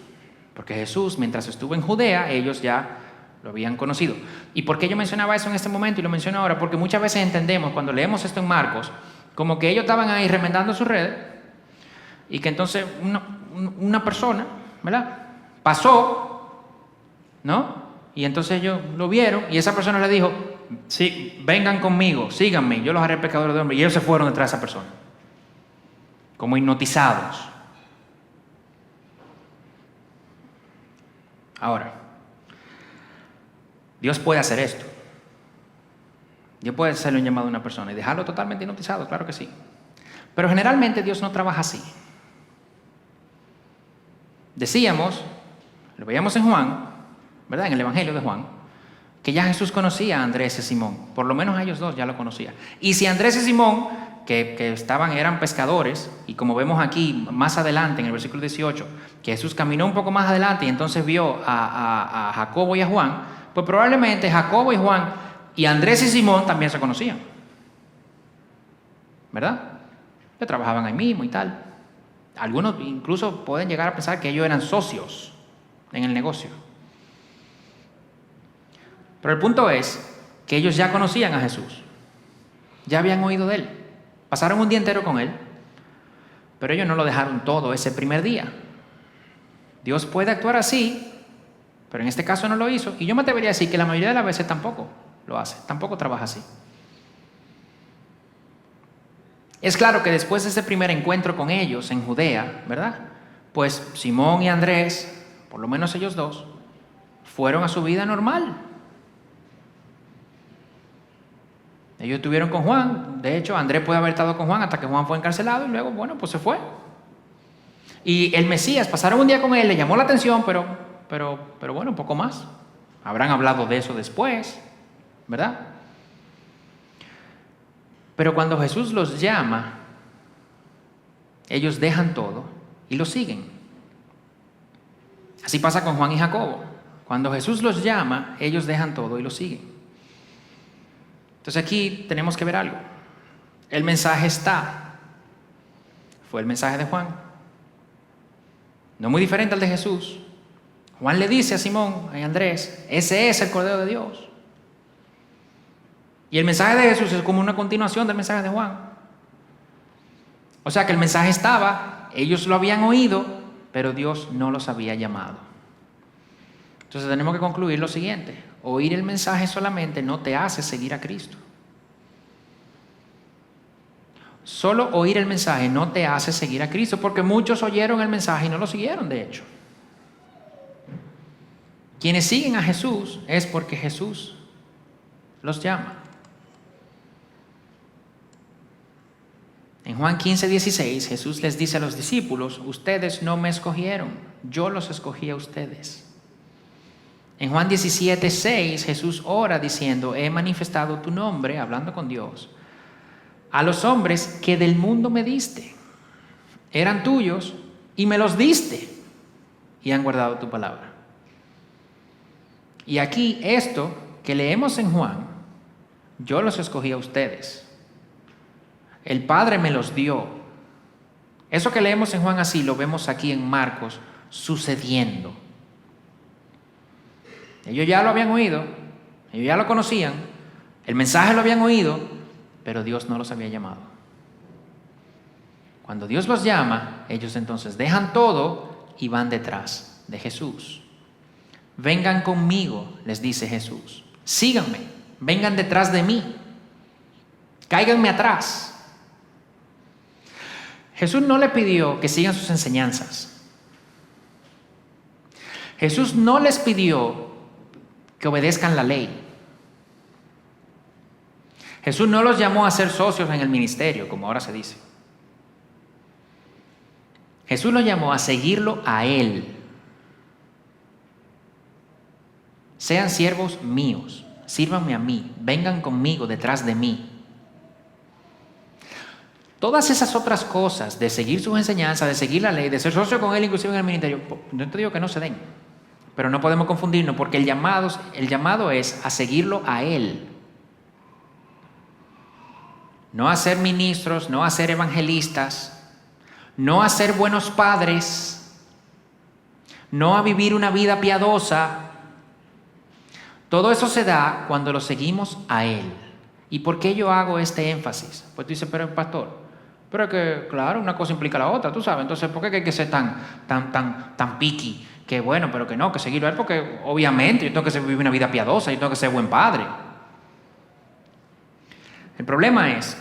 porque Jesús, mientras estuvo en Judea, ellos ya lo habían conocido. ¿Y por qué yo mencionaba eso en este momento y lo menciono ahora? Porque muchas veces entendemos, cuando leemos esto en Marcos, como que ellos estaban ahí remendando sus redes y que entonces una persona, ¿verdad?, pasó, ¿no? Y entonces ellos lo vieron y esa persona le dijo, sí, vengan conmigo, síganme, yo los haré pescadores de hombres. Y ellos se fueron detrás de esa persona, como hipnotizados. Ahora, Dios puede hacer esto. Dios puede hacerle un llamado a una persona y dejarlo totalmente hipnotizado, claro que sí. Pero generalmente Dios no trabaja así. Decíamos, lo veíamos en Juan, ¿verdad?, en el Evangelio de Juan, que ya Jesús conocía a Andrés y Simón. Por lo menos a ellos dos ya lo conocía. Y si Andrés y Simón, que eran pescadores, y como vemos aquí más adelante en el versículo 18, que Jesús caminó un poco más adelante y entonces vio a Jacobo y a Juan, pues probablemente Jacobo y Juan y Andrés y Simón también se conocían, ¿verdad? Que trabajaban ahí mismo y tal. Algunos incluso pueden llegar a pensar que ellos eran socios en el negocio. Pero el punto es que ellos ya conocían a Jesús, ya habían oído de él, pasaron un día entero con él, pero ellos no lo dejaron todo ese primer día. Dios puede actuar así, pero en este caso no lo hizo, y yo me atrevería a decir que la mayoría de las veces tampoco lo hace, tampoco trabaja así. Es claro que después de ese primer encuentro con ellos en Judea, ¿verdad?, pues Simón y Andrés, por lo menos ellos dos, fueron a su vida normal. Ellos estuvieron con Juan. De hecho, Andrés puede haber estado con Juan hasta que Juan fue encarcelado y luego, bueno, pues se fue. Y el Mesías, pasaron un día con él, le llamó la atención, pero bueno, un poco más. Habrán hablado de eso después, ¿verdad? Pero cuando Jesús los llama, ellos dejan todo y lo siguen. Así pasa con Juan y Jacobo. Cuando Jesús los llama, ellos dejan todo y lo siguen. Entonces aquí tenemos que ver algo. El mensaje está. Fue el mensaje de Juan. No muy diferente al de Jesús. Juan le dice a Simón, a Andrés, ese es el Cordero de Dios. Y el mensaje de Jesús es como una continuación del mensaje de Juan. O sea que el mensaje estaba, ellos lo habían oído, pero Dios no los había llamado. Entonces tenemos que concluir lo siguiente. Oír el mensaje solamente no te hace seguir a Cristo. Solo oír el mensaje no te hace seguir a Cristo, porque muchos oyeron el mensaje y no lo siguieron, de hecho. Quienes siguen a Jesús es porque Jesús los llama. En Juan 15:16, Jesús les dice a los discípulos: ustedes no me escogieron, yo los escogí a ustedes. En Juan 17:6, Jesús ora diciendo: he manifestado tu nombre, hablando con Dios, a los hombres que del mundo me diste. Eran tuyos y me los diste y han guardado tu palabra. Y aquí esto que leemos en Juan, yo los escogí a ustedes. El Padre me los dio. Eso que leemos en Juan así, lo vemos aquí en Marcos sucediendo. Ellos ya lo habían oído, ellos ya lo conocían, el mensaje lo habían oído, pero Dios no los había llamado. Cuando Dios los llama, ellos entonces dejan todo y van detrás de Jesús. Vengan conmigo, les dice Jesús. Síganme, vengan detrás de mí. Cáiganme atrás. Jesús no le pidió que sigan sus enseñanzas. Jesús no les pidió que obedezcan la ley. Jesús no los llamó a ser socios en el ministerio, como ahora se dice. Jesús los llamó a seguirlo a Él. Sean siervos míos, sírvanme a mí, vengan conmigo detrás de mí. Todas esas otras cosas de seguir sus enseñanzas, de seguir la ley, de ser socio con Él inclusive en el ministerio, no te digo que no se den, pero no podemos confundirnos porque el llamado es a seguirlo a Él. No a ser ministros, no a ser evangelistas, no a ser buenos padres, no a vivir una vida piadosa. Todo eso se da cuando lo seguimos a Él. ¿Y por qué yo hago este énfasis? Pues tú dices, pero pastor, pero es que, claro, una cosa implica la otra, tú sabes. Entonces, ¿por qué hay que ser tan picky? Que bueno, pero que no, que seguirlo a Él, porque obviamente yo tengo que vivir una vida piadosa, yo tengo que ser buen padre. El problema es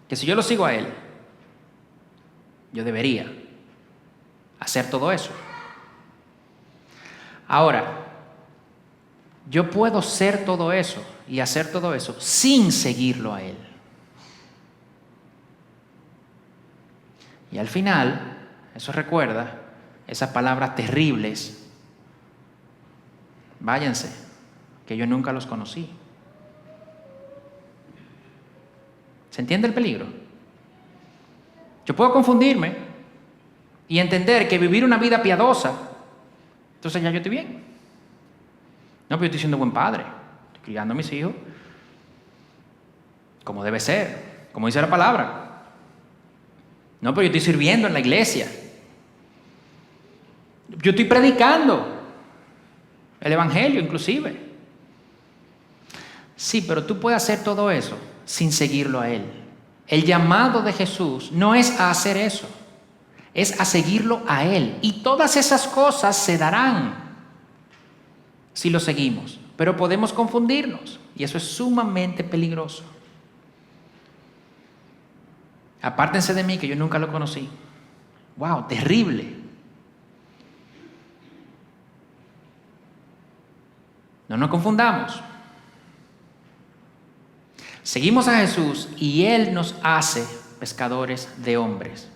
que si yo lo sigo a Él, yo debería hacer todo eso. Ahora, yo puedo ser todo eso y hacer todo eso sin seguirlo a Él. Y al final, eso recuerda esas palabras terribles: váyanse, que yo nunca los conocí. ¿Se entiende el peligro? Yo puedo confundirme y entender que vivir una vida piadosa, entonces ya yo estoy bien. No, pero yo estoy siendo buen padre, estoy criando a mis hijos como debe ser, como dice la palabra. No, pero yo estoy sirviendo en la iglesia. Yo estoy predicando el evangelio inclusive. Sí, pero tú puedes hacer todo eso sin seguirlo a Él. El llamado de Jesús no es a hacer eso, es a seguirlo a Él. Y todas esas cosas se darán si lo seguimos, pero podemos confundirnos y eso es sumamente peligroso. Apártense de mí, que yo nunca lo conocí. ¡Wow! Terrible. No nos confundamos. Seguimos a Jesús y Él nos hace pescadores de hombres.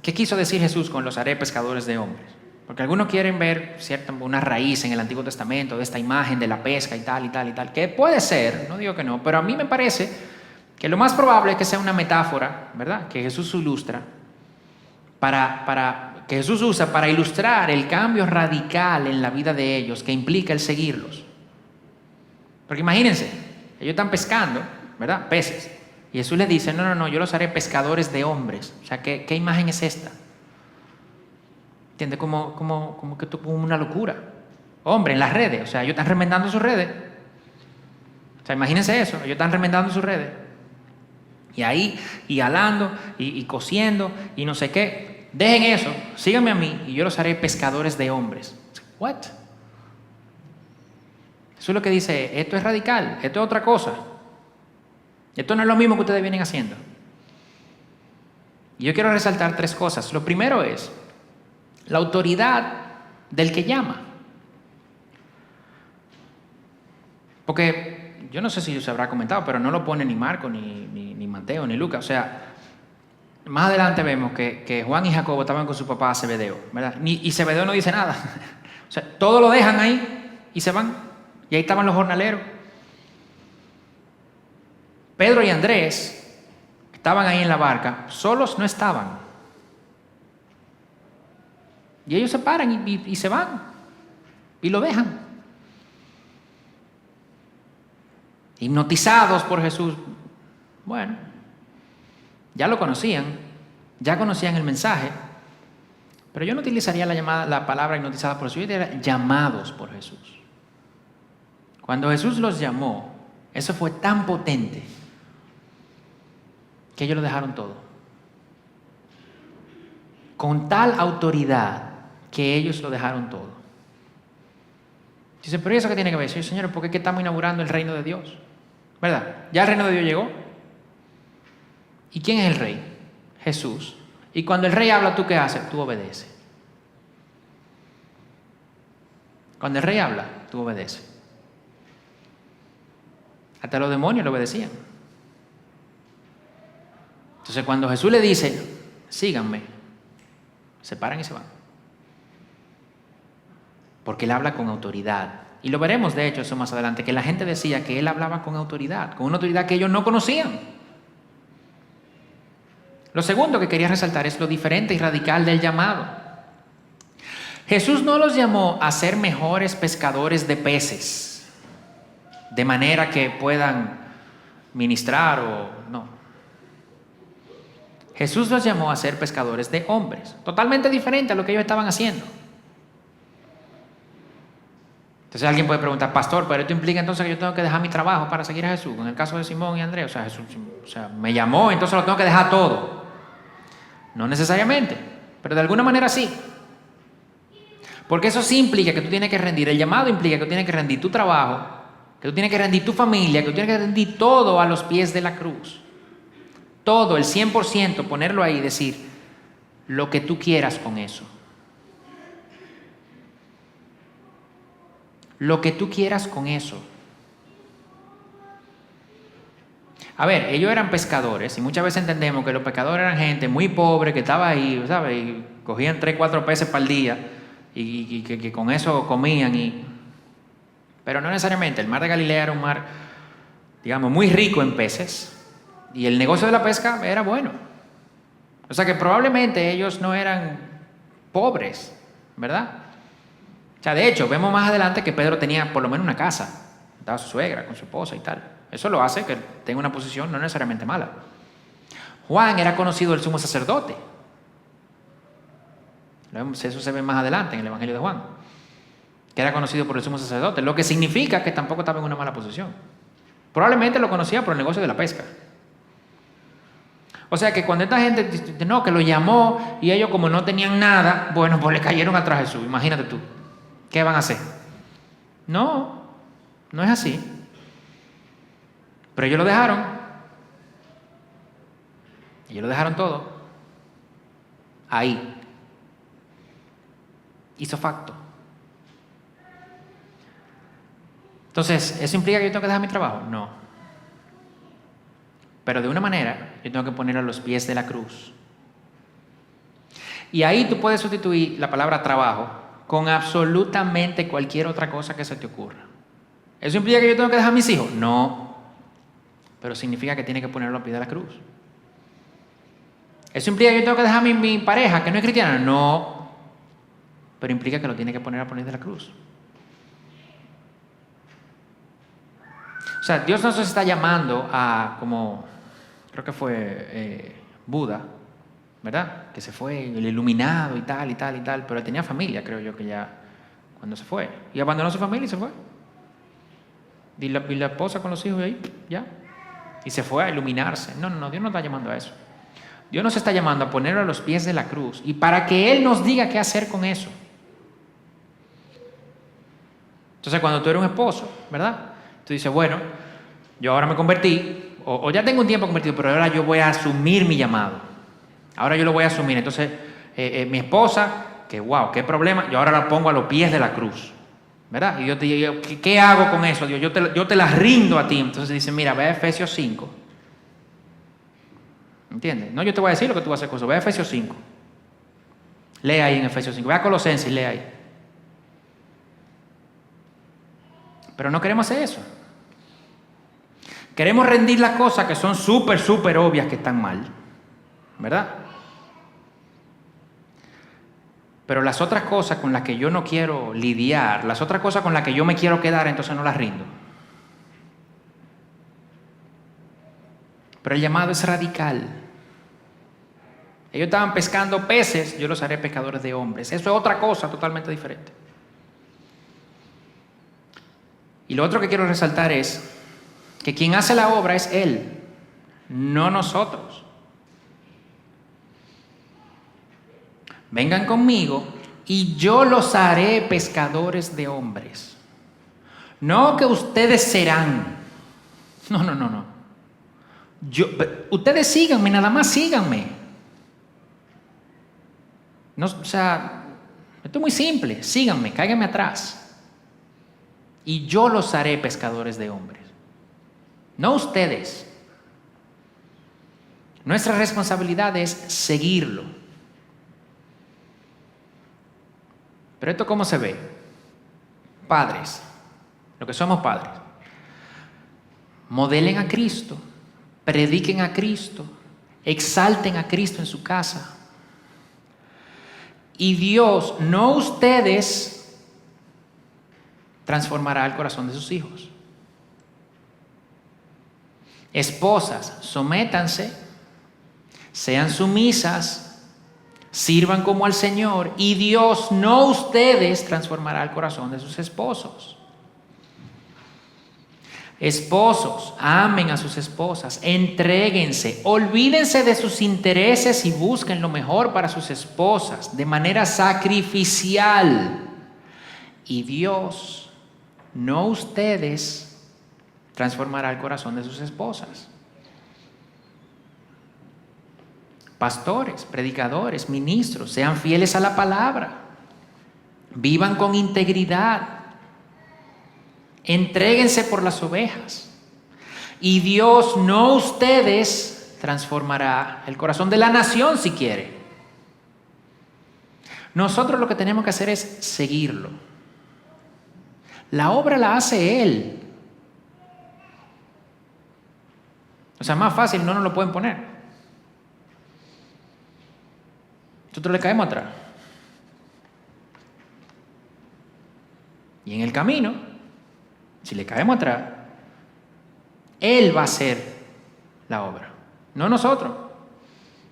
¿Qué quiso decir Jesús con los haré pescadores de hombres? Porque algunos quieren ver una raíz en el Antiguo Testamento de esta imagen de la pesca y tal, que puede ser, no digo que no, pero a mí me parece que lo más probable es que sea una metáfora, ¿verdad?, que Jesús ilustra, que Jesús usa para ilustrar el cambio radical en la vida de ellos que implica el seguirlos. Porque imagínense, ellos están pescando, ¿verdad?, peces, y Jesús les dice, no, yo los haré pescadores de hombres. O sea, ¿qué imagen es esta? ¿Entiendes? Como que como una locura. Hombre, en las redes, o sea, ellos están remendando sus redes. O sea, imagínense eso, ellos están remendando sus redes. Y ahí, y alando, y cosiendo, y no sé qué. Dejen eso, síganme a mí, y yo los haré pescadores de hombres. ¿What? Eso es lo que dice, esto es radical, esto es otra cosa. Esto no es lo mismo que ustedes vienen haciendo. Y yo quiero resaltar 3 cosas. Lo primero es la autoridad del que llama. Porque yo no sé si se habrá comentado, pero no lo pone ni Marco, ni Mateo, ni Lucas. O sea, más adelante vemos que Juan y Jacobo estaban con su papá Zebedeo, ¿verdad? Y Zebedeo no dice nada. O sea, todo lo dejan ahí y se van. Y ahí estaban los jornaleros. Pedro y Andrés estaban ahí en la barca, solos no estaban. Y ellos se paran y se van. Y lo dejan. Hipnotizados por Jesús. Bueno, ya lo conocían, ya conocían el mensaje, pero yo no utilizaría la palabra hipnotizada por Jesús, yo diría llamados por Jesús. Cuando Jesús los llamó, eso fue tan potente que ellos lo dejaron todo. Con tal autoridad que ellos lo dejaron todo. Dicen, pero ¿y eso qué tiene que ver? Sí, señores, porque es que estamos inaugurando el reino de Dios, ¿verdad? Ya el reino de Dios llegó. ¿Y quién es el rey? Jesús. Y cuando el rey habla, ¿tú qué haces? Tú obedeces. Cuando el rey habla, tú obedeces. Hasta los demonios le obedecían. Entonces cuando Jesús le dice, síganme, se paran y se van. Porque él habla con autoridad. Y lo veremos, de hecho, eso más adelante, que la gente decía que él hablaba con autoridad, con una autoridad que ellos no conocían. Lo segundo que quería resaltar es lo diferente y radical del llamado. Jesús no los llamó a ser mejores pescadores de peces, de manera que puedan ministrar o no. Jesús los llamó a ser pescadores de hombres, totalmente diferente a lo que ellos estaban haciendo. Entonces alguien puede preguntar, pastor, pero esto implica entonces que yo tengo que dejar mi trabajo para seguir a Jesús. En el caso de Simón y Andrés, Jesús, me llamó, entonces lo tengo que dejar todo. No necesariamente, pero de alguna manera sí. Porque eso sí implica que tú tienes que rendir, el llamado implica que tú tienes que rendir tu trabajo, que tú tienes que rendir tu familia, que tú tienes que rendir todo a los pies de la cruz. Todo, el 100%, ponerlo ahí y decir lo que tú quieras con eso. Lo que tú quieras con eso. A ver, ellos eran pescadores y muchas veces entendemos que los pescadores eran gente muy pobre que estaba ahí, ¿sabes? Y cogían 3, 4 peces para el día y que con eso comían. Pero no necesariamente. El mar de Galilea era un mar, digamos, muy rico en peces y el negocio de la pesca era bueno. O sea que probablemente ellos no eran pobres, ¿verdad? O sea, de hecho, vemos más adelante que Pedro tenía por lo menos una casa. Estaba su suegra con su esposa y tal. Eso lo hace que tenga una posición no necesariamente mala. Juan era conocido el sumo sacerdote. Eso se ve más adelante en el Evangelio de Juan. Que era conocido por el sumo sacerdote. Lo que significa que tampoco estaba en una mala posición. Probablemente lo conocía por el negocio de la pesca. O sea que cuando esta gente dice, no, que lo llamó y ellos como no tenían nada, bueno, pues le cayeron atrás a Jesús. Imagínate tú. ¿Qué van a hacer? No, no es así. Pero ellos lo dejaron. Ellos lo dejaron todo. Ahí. Hizo facto. Entonces, ¿eso implica que yo tengo que dejar mi trabajo? No. Pero de una manera, yo tengo que ponerlo a los pies de la cruz. Y ahí tú puedes sustituir la palabra trabajo con absolutamente cualquier otra cosa que se te ocurra. ¿Eso implica que yo tengo que dejar a mis hijos? No. Pero significa que tiene que ponerlo a los pies de la cruz. ¿Eso implica que yo tengo que dejar a mi pareja que no es cristiana? No. Pero implica que lo tiene que poner a los pies de la cruz. O sea, Dios nos está llamando a, como creo que fue Buda, ¿verdad? Que se fue, el iluminado y tal, y tal, y tal. Pero él tenía familia, creo yo, que ya cuando se fue. Y abandonó su familia y se fue. Y la esposa con los hijos y ahí, ya. Y se fue a iluminarse. No, Dios no está llamando a eso. Dios nos está llamando a ponerlo a los pies de la cruz y para que Él nos diga qué hacer con eso. Entonces, cuando tú eres un esposo, ¿verdad? Tú dices, bueno, yo ahora me convertí, o ya tengo un tiempo convertido, pero ahora yo voy a asumir mi llamado. Ahora yo lo voy a asumir. Entonces, mi esposa, que wow, qué problema, yo ahora la pongo a los pies de la cruz. ¿verdad? Y Dios te dice, ¿qué hago con eso, Dios? Yo te las rindo a ti. Entonces dice, mira, ve a Efesios 5. ¿Entiendes? No, yo te voy a decir lo que tú vas a hacer con eso. Ve a Efesios 5. Lee ahí en Efesios 5. Ve a Colosenses y lee ahí. Pero no queremos hacer eso. Queremos rendir las cosas que son súper, súper obvias que están mal, ¿verdad? Pero las otras cosas con las que yo no quiero lidiar, las otras cosas con las que yo me quiero quedar, entonces no las rindo. Pero el llamado es radical. Ellos estaban pescando peces, yo los haré pescadores de hombres. Eso es otra cosa totalmente diferente. Y lo otro que quiero resaltar es que quien hace la obra es Él, no nosotros. Vengan conmigo y yo los haré pescadores de hombres. No que ustedes serán. No. Ustedes síganme, nada más síganme. No, o sea, esto es muy simple. Síganme, cáiganme atrás. Y yo los haré pescadores de hombres. No ustedes. Nuestra responsabilidad es seguirlo. Pero esto ¿cómo se ve? Padres, lo que somos padres, modelen a Cristo, prediquen a Cristo, exalten a Cristo en su casa. Y Dios, no ustedes, transformará el corazón de sus hijos. Esposas, sométanse, sean sumisas, sirvan como al Señor, y Dios, no ustedes, transformará el corazón de sus esposos. Esposos, amen a sus esposas, entréguense, olvídense de sus intereses y busquen lo mejor para sus esposas de manera sacrificial. Y Dios, no ustedes, transformará el corazón de sus esposas. Pastores, predicadores, ministros, sean fieles a la palabra, vivan con integridad, entréguense por las ovejas, y Dios, no ustedes, transformará el corazón de la nación si quiere. Nosotros lo que tenemos que hacer es seguirlo. La obra la hace Él. O sea, más fácil no nos lo pueden poner. Nosotros le caemos atrás. Y en el camino, si le caemos atrás, Él va a hacer la obra, no nosotros.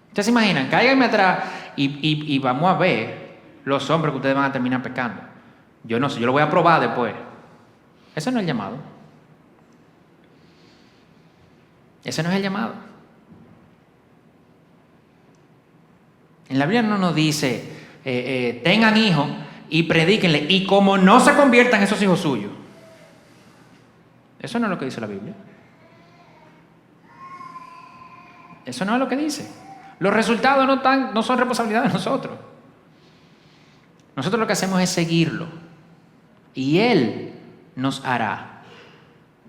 Ustedes se imaginan, cáiganme atrás y vamos a ver los hombres que ustedes van a terminar pecando. Yo no sé, yo lo voy a probar después. Ese no es el llamado. Ese no es el llamado. En la Biblia no nos dice, tengan hijos y predíquenle, y como no se conviertan esos hijos suyos. Eso no es lo que dice la Biblia. Eso no es lo que dice. Los resultados no son responsabilidad de nosotros. Nosotros lo que hacemos es seguirlo. Y Él nos hará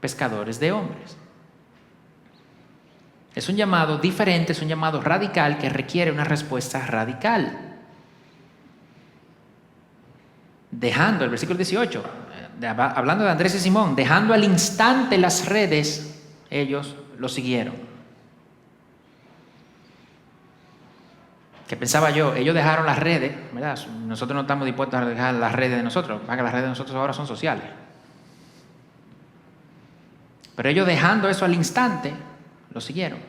pescadores de hombres. Es un llamado diferente, es un llamado radical que requiere una respuesta radical. Dejando, el versículo 18, hablando de Andrés y Simón, dejando al instante las redes, ellos lo siguieron. Que pensaba yo, ellos dejaron las redes, ¿verdad? Nosotros no estamos dispuestos a dejar las redes de nosotros, porque las redes de nosotros ahora son sociales. Pero ellos dejando eso al instante, lo siguieron.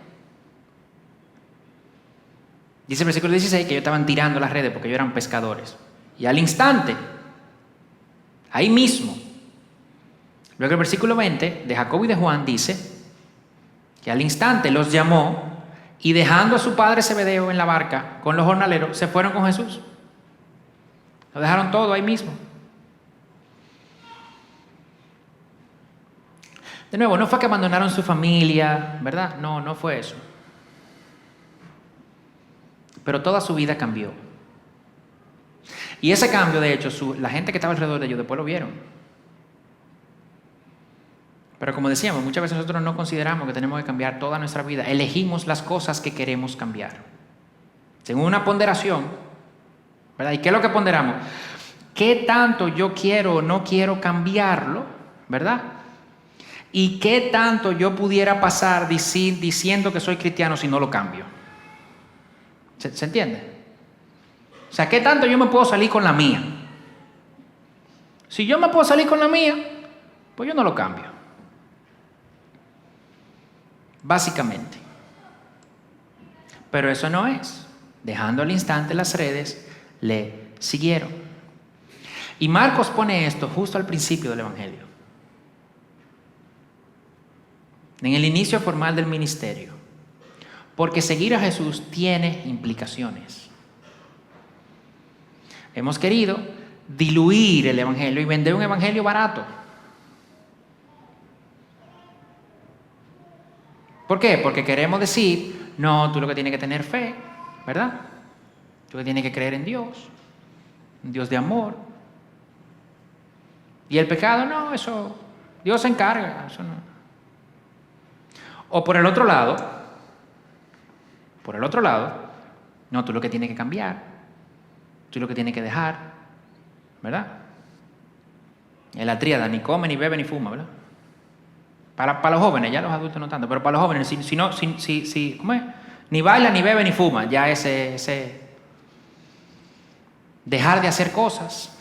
Dice el versículo 16 que ellos estaban tirando las redes porque ellos eran pescadores. Y al instante, ahí mismo. Luego el versículo 20 de Jacobo y de Juan dice que al instante los llamó y dejando a su padre Zebedeo en la barca con los jornaleros, se fueron con Jesús. Lo dejaron todo ahí mismo. De nuevo, no fue que abandonaron su familia, ¿verdad? No fue eso. Pero toda su vida cambió. Y ese cambio, de hecho, la gente que estaba alrededor de ellos después lo vieron. Pero como decíamos, muchas veces nosotros no consideramos que tenemos que cambiar toda nuestra vida. Elegimos las cosas que queremos cambiar. Según una ponderación, ¿verdad? ¿Y qué es lo que ponderamos? ¿Qué tanto yo quiero o no quiero cambiarlo? ¿Verdad? ¿Y qué tanto yo pudiera pasar diciendo que soy cristiano si no lo cambio? ¿Se entiende? O sea, ¿qué tanto yo me puedo salir con la mía? Si yo me puedo salir con la mía, pues yo no lo cambio. Básicamente. Pero eso no es. Dejando al instante las redes, le siguieron. Y Marcos pone esto justo al principio del Evangelio. En el inicio formal del ministerio. Porque seguir a Jesús tiene implicaciones. Hemos querido diluir el Evangelio y vender un Evangelio barato. ¿Por qué? Porque queremos decir, no, tú lo que tienes que tener fe, ¿verdad? Tú lo que tienes que creer en Dios, un Dios de amor. Y el pecado, no, eso, Dios se encarga, eso no. O por el otro lado, no, tú lo que tienes que cambiar, tú lo que tienes que dejar, ¿verdad? En la tríada, ni come, ni bebe, ni fuma, ¿verdad? Para los jóvenes, ya los adultos no tanto, pero para los jóvenes, ¿cómo es? Ni baila, ni bebe, ni fuma, ya ese dejar de hacer cosas,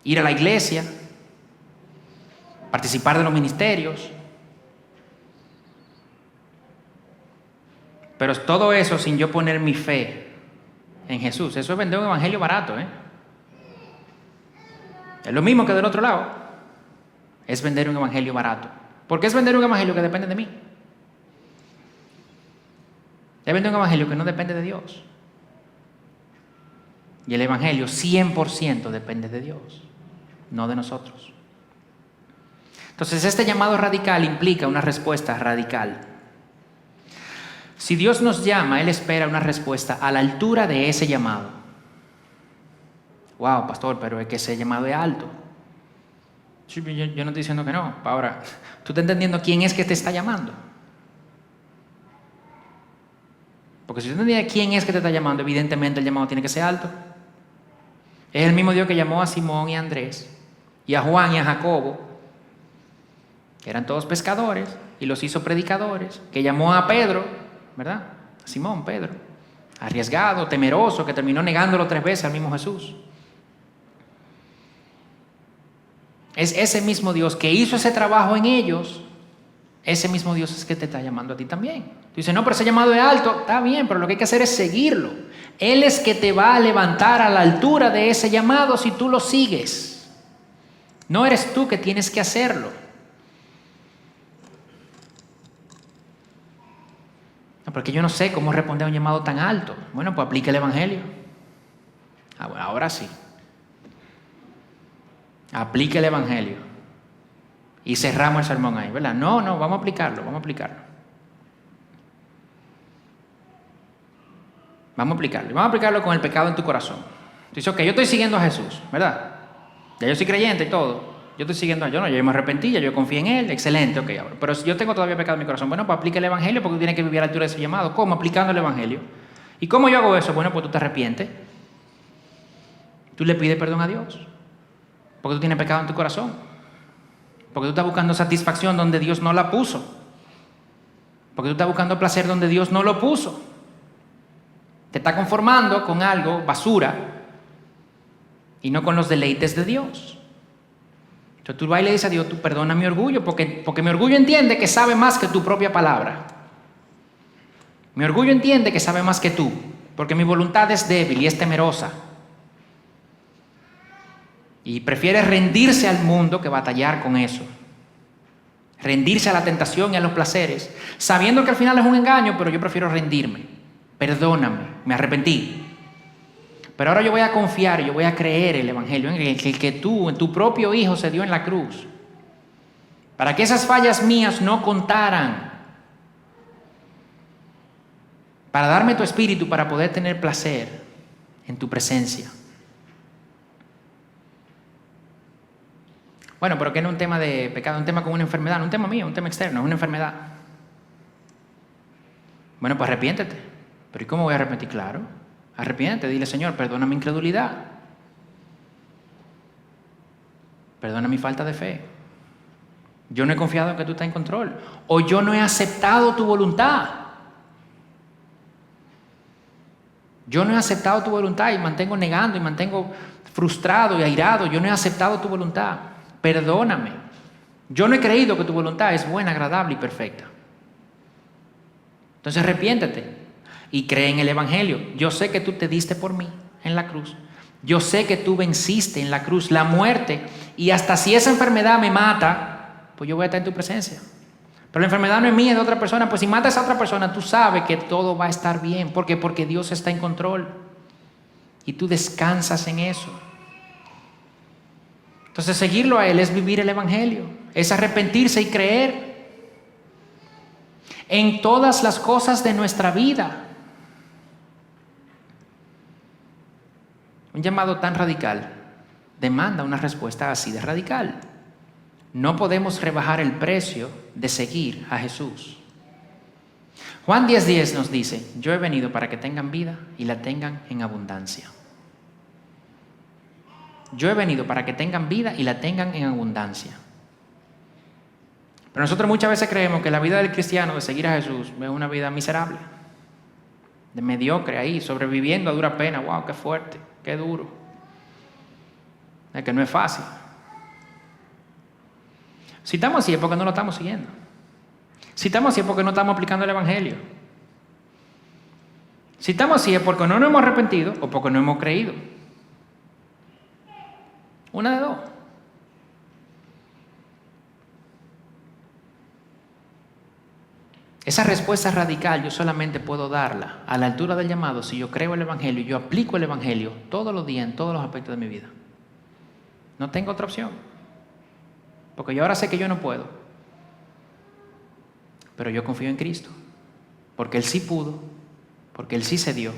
ir a la iglesia, participar de los ministerios. Pero todo eso sin yo poner mi fe en Jesús. Eso es vender un evangelio barato, ¿eh? Es lo mismo que del otro lado. Es vender un evangelio barato. ¿Por qué es vender un evangelio que depende de mí? Es vender un evangelio que no depende de Dios. Y el evangelio 100% depende de Dios, no de nosotros. Entonces, este llamado radical implica una respuesta radical. Si Dios nos llama, Él espera una respuesta a la altura de ese llamado. Wow, pastor, pero es que ese llamado es alto. Yo no estoy diciendo que no. Ahora, ¿tú estás entendiendo quién es que te está llamando? Porque si tú entiendes quién es que te está llamando, evidentemente el llamado tiene que ser alto. Es el mismo Dios que llamó a Simón y a Andrés, y a Juan y a Jacobo, que eran todos pescadores, y los hizo predicadores, que llamó a Pedro, ¿verdad? A Simón, Pedro, arriesgado, temeroso, que terminó negándolo 3 veces al mismo Jesús. Es ese mismo Dios que hizo ese trabajo en ellos, ese mismo Dios es que te está llamando a ti también. Tú dices, no, pero ese llamado es alto. Está bien, pero lo que hay que hacer es seguirlo. Él es que te va a levantar a la altura de ese llamado si tú lo sigues. No eres tú que tienes que hacerlo. No, porque yo no sé cómo responder a un llamado tan alto. Bueno, pues aplica el evangelio. Bueno, ahora sí. Aplica el evangelio. Y cerramos el sermón ahí, ¿verdad? No, vamos a aplicarlo. Vamos a aplicarlo con el pecado en tu corazón. Tú dices, ok, yo estoy siguiendo a Jesús, ¿verdad? Ya yo soy creyente y todo. Yo estoy siguiendo a yo me arrepentí, ya yo confié en Él, excelente, ok. Ahora. Pero si yo tengo todavía pecado en mi corazón, bueno, pues aplica el evangelio porque tú tienes que vivir a la altura de ese llamado. ¿Cómo? Aplicando el evangelio. ¿Y cómo yo hago eso? Bueno, pues tú te arrepientes. Tú le pides perdón a Dios. Porque tú tienes pecado en tu corazón. Porque tú estás buscando satisfacción donde Dios no la puso. Porque tú estás buscando placer donde Dios no lo puso. Te está conformando con algo basura y no con los deleites de Dios. Entonces tú vas y le dices a Dios, tú perdona mi orgullo, porque mi orgullo entiende que sabe más que tu propia palabra. Mi orgullo entiende que sabe más que tú, porque mi voluntad es débil y es temerosa. Y prefiere rendirse al mundo que batallar con eso. Rendirse a la tentación y a los placeres, sabiendo que al final es un engaño, pero yo prefiero rendirme. Perdóname, me arrepentí. Pero ahora yo voy a confiar, yo voy a creer el evangelio en el que tú, en tu propio Hijo, se dio en la cruz. Para que esas fallas mías no contaran. Para darme tu espíritu, para poder tener placer en tu presencia. Bueno, pero que no es un tema de pecado, es un tema con una enfermedad, no un tema mío, un tema externo, es una enfermedad. Bueno, pues arrepiéntete. ¿Pero y cómo voy a arrepentir? Claro, arrepiéntete, dile, Señor, perdona mi incredulidad. Perdona mi falta de fe. Yo no he confiado en que tú estás en control. O yo no he aceptado tu voluntad. Yo no he aceptado tu voluntad y mantengo negando y mantengo frustrado y airado. Yo no he aceptado tu voluntad. Perdóname. Yo no he creído que tu voluntad es buena, agradable y perfecta. Entonces arrepiéntete y cree en el Evangelio. Yo sé que tú te diste por mí en la cruz. Yo sé que tú venciste en la cruz la muerte, y hasta si esa enfermedad me mata, pues yo voy a estar en tu presencia. Pero la enfermedad no es mía, es de otra persona. Pues si matas a otra persona, tú sabes que todo va a estar bien. ¿Por qué? Porque Dios está en control y tú descansas en eso. Entonces seguirlo a Él es vivir el Evangelio, es arrepentirse y creer en todas las cosas de nuestra vida. Un llamado tan radical demanda una respuesta así de radical. No podemos rebajar el precio de seguir a Jesús. Juan 10:10 nos dice: yo he venido para que tengan vida y la tengan en abundancia. Yo he venido para que tengan vida y la tengan en abundancia. Pero nosotros muchas veces creemos que la vida del cristiano, de seguir a Jesús, es una vida miserable, de mediocre ahí, sobreviviendo a dura pena. ¡Wow! ¡Qué fuerte! ¡Qué duro! Es que no es fácil. Si estamos así es porque no lo estamos siguiendo. Si estamos así es porque no estamos aplicando el Evangelio. Si estamos así es porque no nos hemos arrepentido o porque no hemos creído. Una de dos. Esa respuesta radical yo solamente puedo darla a la altura del llamado si yo creo el Evangelio y yo aplico el Evangelio todos los días en todos los aspectos de mi vida. No tengo otra opción. Porque yo ahora sé que yo no puedo. Pero yo confío en Cristo. Porque Él sí pudo. Porque Él sí se dio.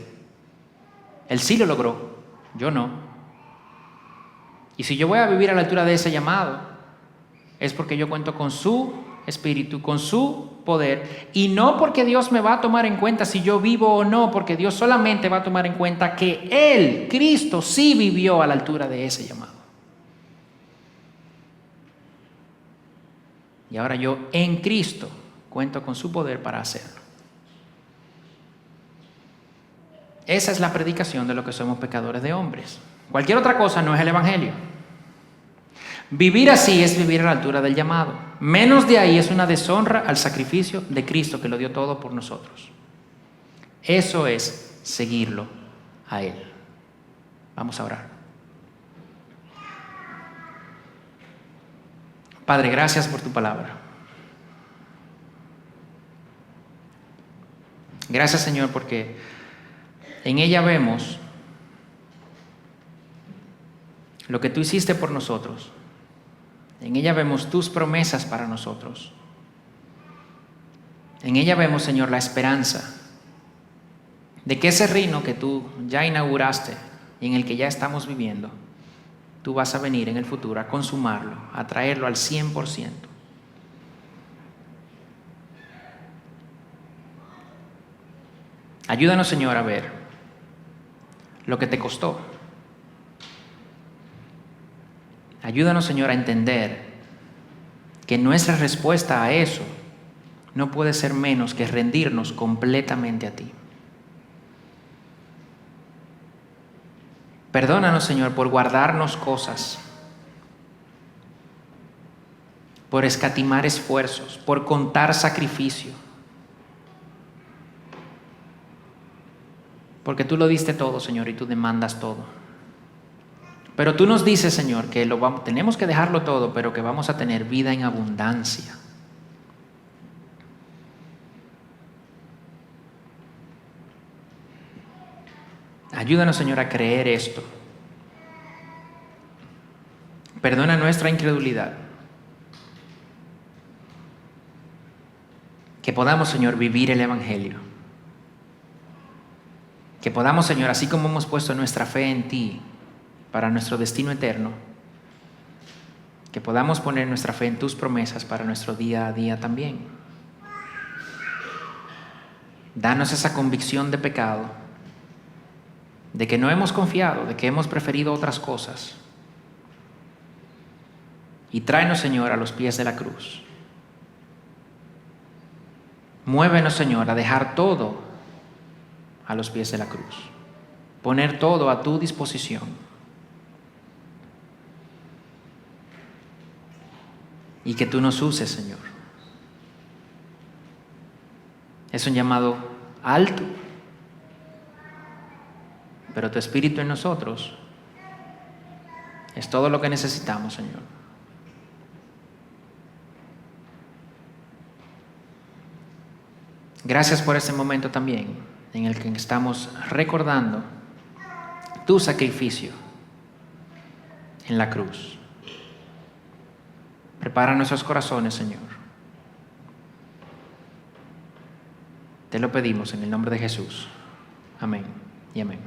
Él sí lo logró. Yo no. Y si yo voy a vivir a la altura de ese llamado, es porque yo cuento con su Espíritu, con su poder. Y no porque Dios me va a tomar en cuenta si yo vivo o no. Porque Dios solamente va a tomar en cuenta que Él, Cristo, sí vivió a la altura de ese llamado. Y ahora yo en Cristo cuento con su poder para hacerlo. Esa es la predicación de lo que somos pecadores de hombres. Cualquier otra cosa no es el Evangelio. Vivir así es vivir a la altura del llamado. Menos de ahí es una deshonra al sacrificio de Cristo que lo dio todo por nosotros. Eso es seguirlo a Él. Vamos a orar. Padre, gracias por tu palabra. Gracias, Señor, porque en ella vemos lo que tú hiciste por nosotros. En ella vemos tus promesas para nosotros. En ella vemos, Señor, la esperanza de que ese reino que tú ya inauguraste y en el que ya estamos viviendo, tú vas a venir en el futuro a consumarlo, a traerlo al 100%. Ayúdanos, Señor, a ver lo que te costó. Ayúdanos, Señor, a entender que nuestra respuesta a eso no puede ser menos que rendirnos completamente a ti. Perdónanos, Señor, por guardarnos cosas, por escatimar esfuerzos, por contar sacrificio. Porque tú lo diste todo, Señor, y tú demandas todo. Pero tú nos dices, Señor, que tenemos que dejarlo todo, pero que vamos a tener vida en abundancia. Ayúdanos, Señor, a creer esto. Perdona nuestra incredulidad. Que podamos, Señor, vivir el Evangelio. Que podamos, Señor, así como hemos puesto nuestra fe en ti para nuestro destino eterno, que podamos poner nuestra fe en tus promesas para nuestro día a día también. Danos esa convicción de pecado, de que no hemos confiado, de que hemos preferido otras cosas. Y tráenos, Señor, a los pies de la cruz. Muévenos, Señor, a dejar todo a los pies de la cruz. Poner todo a tu disposición. Y que tú nos uses, Señor. Es un llamado alto, pero tu Espíritu en nosotros es todo lo que necesitamos, Señor. Gracias por este momento también en el que estamos recordando tu sacrificio en la cruz. Prepara nuestros corazones, Señor. Te lo pedimos en el nombre de Jesús. Amén y amén.